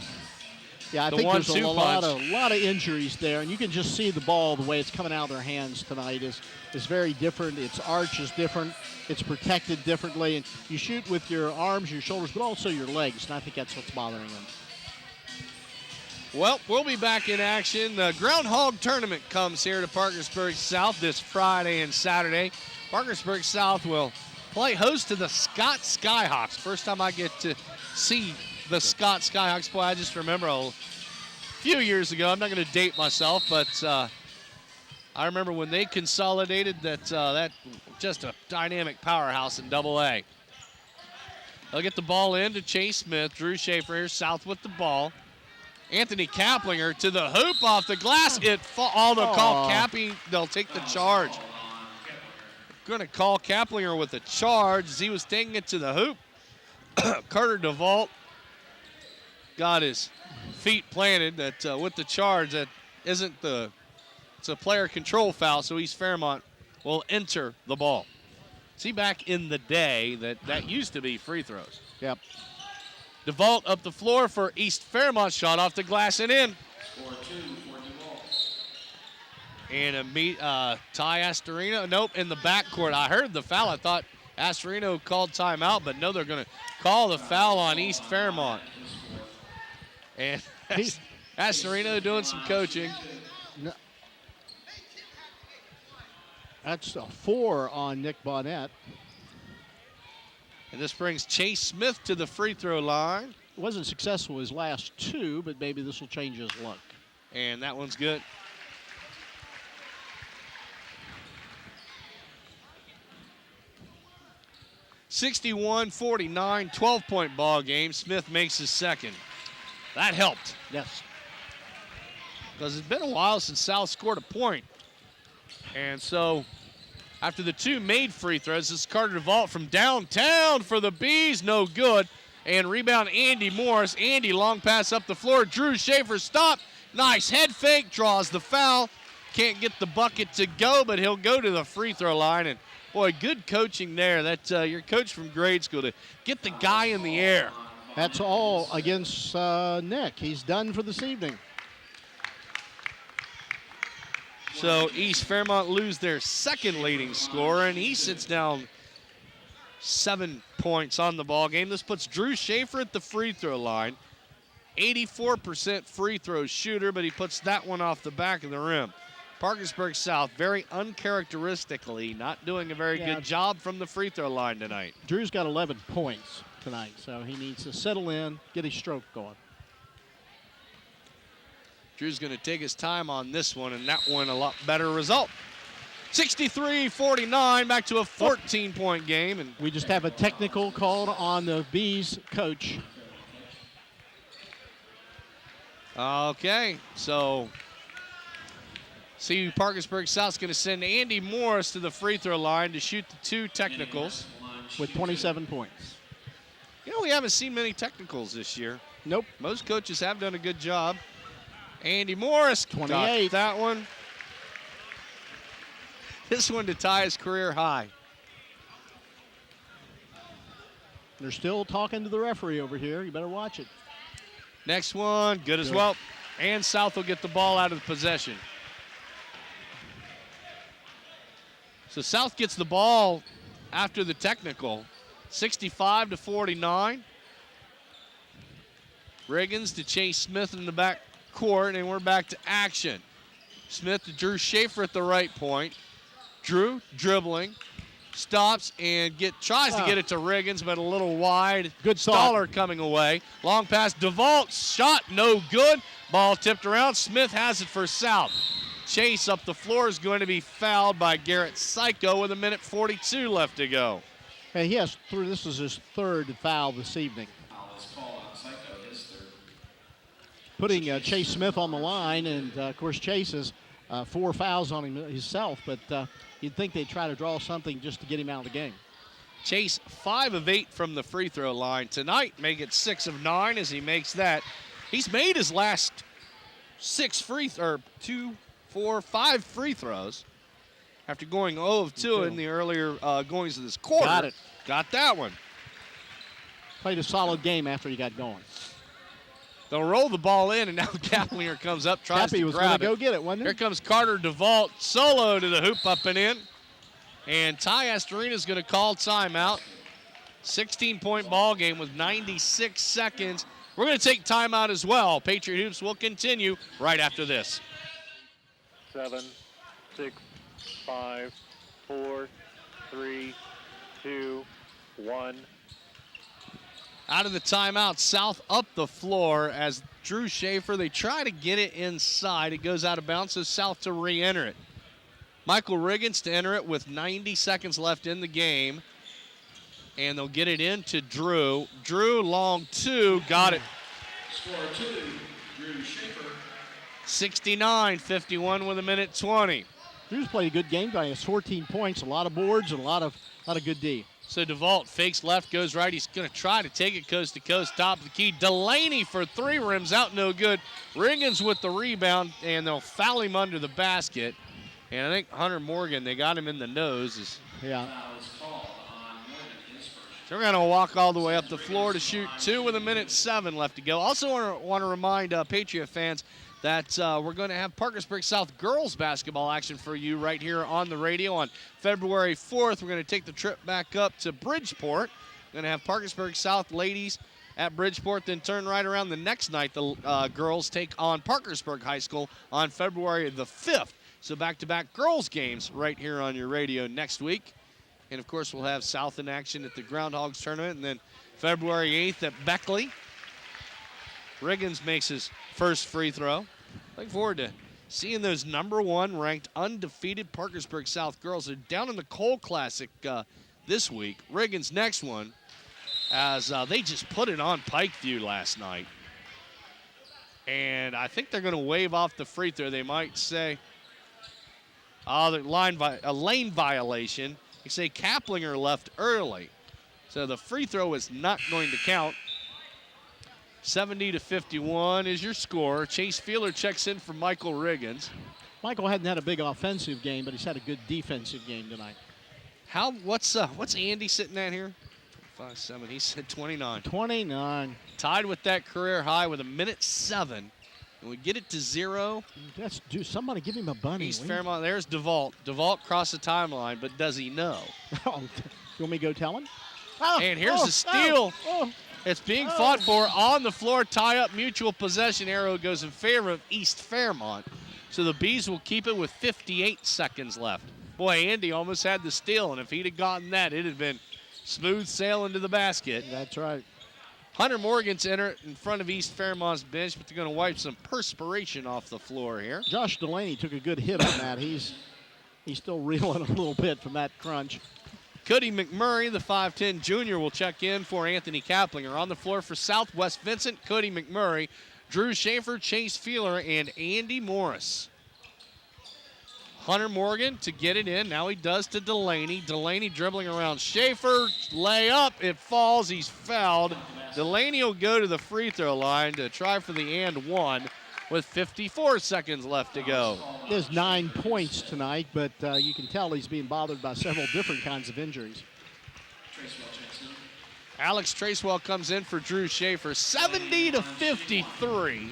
Yeah, I think there's a lot of injuries there, and you can just see the ball, the way it's coming out of their hands tonight is very different. Its arch is different. It's protected differently. And you shoot with your arms, your shoulders, but also your legs, and I think that's what's bothering them. Well, we'll be back in action. The Groundhog Tournament comes here to Parkersburg South this Friday and Saturday. Parkersburg South will play host to the Scott Skyhawks. First time I get to see the Scott Skyhawks play. I just remember a few years ago. I'm not going to date myself, but I remember when they consolidated that just a dynamic powerhouse in AA. They'll get the ball in to Chase Smith. Drew Schaefer here, South with the ball. Anthony Kaplinger to the hoop off the glass. They'll call Cappy. They'll take the charge. Going to call Kaplinger with a charge as he was taking it to the hoop. Carter DeVault got his feet planted with the charge. That isn't it's a player control foul, so East Fairmont will enter the ball. See, back in the day, that used to be free throws. Yep. DeVault up the floor for East Fairmont, shot off the glass and in. Score 2 for DeVault. And Ty Astorino, nope, in the backcourt. I heard the foul. I thought Astorino called timeout, but no, they're going to call the foul on East Fairmont. And Astorino doing some coaching. No. That's a 4 on Nick Bonnet. And this brings Chase Smith to the free throw line. Wasn't successful his last 2, but maybe this will change his luck. And that one's good. (61-49), 12-point ball game. Smith makes his second. That helped. Yes. Because it's been a while since South scored a point. And so after the 2 made free throws, this is Carter DeVault from downtown for the Bees. No good. And rebound Andy Morris. Andy, long pass up the floor. Drew Schaefer, stop. Nice head fake, draws the foul. Can't get the bucket to go, but he'll go to the free throw line. And, boy, good coaching there. That's your coach from grade school to get the guy in the air. That's all against Nick. He's done for this evening. So East Fairmont lose their second leading scorer, and he sits down 7 points on the ball game. This puts Drew Schaefer at the free throw line. 84% free throw shooter, but he puts that one off the back of the rim. Parkersburg South, very uncharacteristically, not doing a very good job from the free throw line tonight. Drew's got 11 points tonight, so he needs to settle in, get his stroke going. Drew's going to take his time on this one, and that one a lot better result. 63-49, back to a 14-point game. And we just have a technical called on the Bees coach. Okay, so see Parkersburg South's going to send Andy Morris to the free throw line to shoot the 2 technicals. With 27 points. We haven't seen many technicals this year. Nope. Most coaches have done a good job. Andy Morris, 28. got that one. this one to tie his career high. They're still talking to the referee over here. You better watch it. Next one, good as well. And South will get the ball out of the possession. So South gets the ball after the technical, 65-49. Riggins to Chase Smith in the back court, and we're back to action. Smith to Drew Schaefer at the right point. Drew dribbling, stops and tries to get it to Riggins, but a little wide. Good Stoller coming away. Long pass, DeVault, shot, no good. Ball tipped around. Smith has it for South. Chase up the floor is going to be fouled by Garrett Psycho with 1:42 left to go. Hey, this is his third foul this evening. Foul is called on Psycho, his third. Putting Chase Smith on the line, and of course Chase has 4 fouls on him himself, but you'd think they'd try to draw something just to get him out of the game. Chase 5 of 8 from the free throw line tonight, make it 6 of 9 as he makes that. He's made his last 5 free throws after going 0 of 2 in the earlier goings of this quarter. Got it. Got that one. Played a solid game after he got going. They'll roll the ball in, and now Kaplinger comes up, tries Cappy to was grab going to go get it, wasn't he? Here comes Carter DeVault, solo to the hoop, up and in. And Ty Astorina is going to call timeout. 16-point ball game with 96 seconds. We're going to take timeout as well. Patriot Hoops will continue right after this. 7, 6, 5, 4, 3, 2, 1. Out of the timeout, South up the floor as Drew Schaefer, they try to get it inside. It goes out of bounds, so South to re-enter it. Michael Riggins to enter it with 90 seconds left in the game. And they'll get it into Drew. Drew, long 2, got it. Score 2, Drew Schaefer. 69-51 with 1:20. Drew's played a good game tonight. He has 14 points, a lot of boards, and a lot of good D. So DeVault fakes left, goes right. He's going to try to take it coast to coast, top of the key. Delaney for 3, rims out, no good. Riggins with the rebound, and they'll foul him under the basket. And I think Hunter Morgan, they got him in the nose. Yeah. Foul is called on Morgan, his first. So we're going to walk all the way up the floor to shoot 2 with 1:07 left to go. Also want to remind Patriot fans that we're going to have Parkersburg South girls basketball action for you right here on the radio on February 4th. We're going to take the trip back up to Bridgeport. We're going to have Parkersburg South ladies at Bridgeport, then turn right around the next night. The girls take on Parkersburg High School on February the 5th. So back-to-back girls games right here on your radio next week. And, of course, we'll have South in action at the Groundhogs tournament. And then February 8th at Beckley. Riggins makes his first free throw. Looking forward to seeing those #1 ranked undefeated Parkersburg South girls. They're down in the Cole Classic this week. Riggins' next one, as they just put it on Pikeview last night. And I think they're going to wave off the free throw. They might say a lane violation. They say Kaplinger left early. So the free throw is not going to count. 70-51 is your score. Chase Feeler checks in for Michael Riggins. Michael hadn't had a big offensive game, but he's had a good defensive game tonight. What's Andy sitting at here? 5-7. He said 29. 29. Tied with that career high with 1:07. And we get it to 0. Somebody give him a bunny. East Fairmont. There's DeVault. DeVault crossed the timeline, but does he know? You want me to go tell him? And here's a steal. It's being fought for on the floor. Tie up, mutual possession. Arrow goes in favor of East Fairmont. So the Bees will keep it with 58 seconds left. Boy, Andy almost had the steal, and if he'd have gotten that, it'd have been smooth sailing to the basket. That's right. Hunter Morgan's enter in front of East Fairmont's bench, but they're going to wipe some perspiration off the floor here. Josh Delaney took a good hit on that. He's still reeling a little bit from that crunch. Cody McMurray, the 5'10 junior, will check in for Anthony Kaplinger. On the floor for Southwest Vincent, Cody McMurray, Drew Schaefer, Chase Feeler, and Andy Morris. Hunter Morgan to get it in. Now he does to Delaney. Delaney dribbling around Schaefer. Layup. It falls. He's fouled. Delaney will go to the free throw line to try for the and one. with 54 seconds left to go. He has 9 points tonight, but you can tell he's being bothered by several different kinds of injuries. Alex Tracewell comes in for Drew Schaefer, 70-53.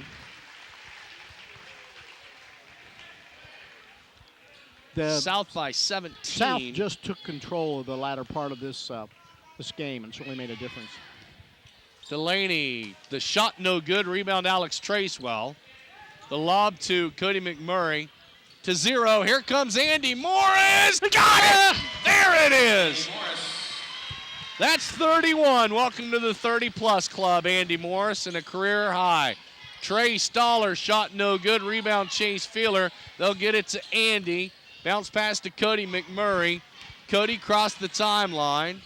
The South by 17. South just took control of the latter part of this game and certainly made a difference. Delaney, the shot no good, rebound Alex Tracewell. The lob to Cody McMurray to 0. Here comes Andy Morris. Got it! There it is. That's 31. Welcome to the 30-plus club, Andy Morris, and a career high. Trey Stoller, shot no good, rebound Chase Feeler. They'll get it to Andy. Bounce pass to Cody McMurray. Cody crossed the timeline.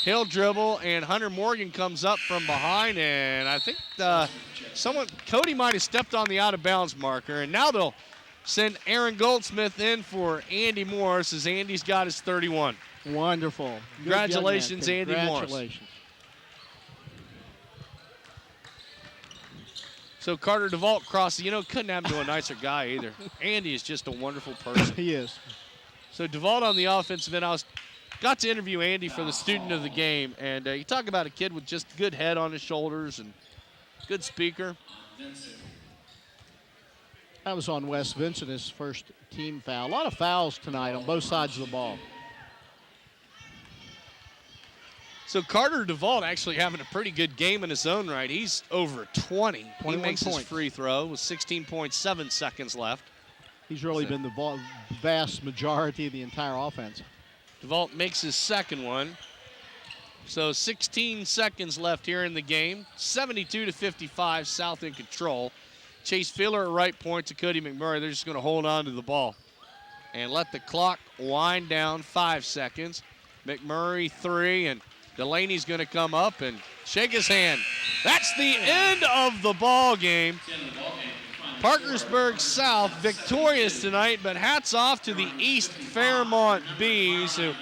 He'll dribble, and Hunter Morgan comes up from behind, and I think Cody might have stepped on the out-of-bounds marker, and now they'll send Aaron Goldsmith in for Andy Morris as Andy's got his 31. Wonderful. Congratulations, Andy Morris. Congratulations. So Carter DeVault crosses. Couldn't happen to a nicer guy either. Andy is just a wonderful person. He is. So DeVault on the offensive end. I got to interview Andy for the student of the game, and you talk about a kid with just good head on his shoulders and good speaker. That was on Wes Vincent, his first team foul. A lot of fouls tonight on both sides of the ball. So Carter DeVault actually having a pretty good game in his own right. He's over 20. He makes his free throw with 16.7 seconds left. He's really been the vast majority of the entire offense. DeVault makes his second one. So 16 seconds left here in the game. 72-55, South in control. Chase Feeler at right point to Cody McMurray. They're just going to hold on to the ball and let the clock wind down. 5 seconds. McMurray 3, and Delaney's going to come up and shake his hand. That's the end of the ball game. Parkersburg South victorious tonight, but hats off to the East Fairmont Bees, who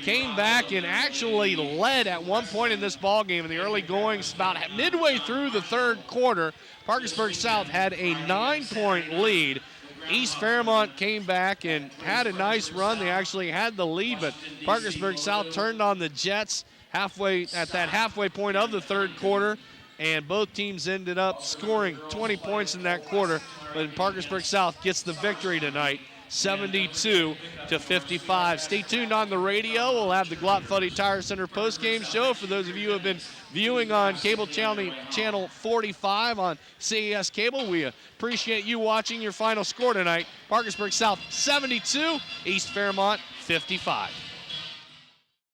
came back and actually led at one point in this ball game in the early goings. About midway through the third quarter, Parkersburg South had a 9-point lead. East Fairmont came back and had a nice run. They actually had the lead, but Parkersburg South turned on the Jets at that halfway point of the third quarter, and both teams ended up scoring 20 points in that quarter. But Parkersburg South gets the victory tonight, 72-55. Stay tuned on the radio. We'll have the Glott Fuddy Tire Center postgame show for those of you who have been viewing on cable channel 45 on CES Cable. We appreciate you watching. Your final score tonight, Parkersburg South 72, East Fairmont 55.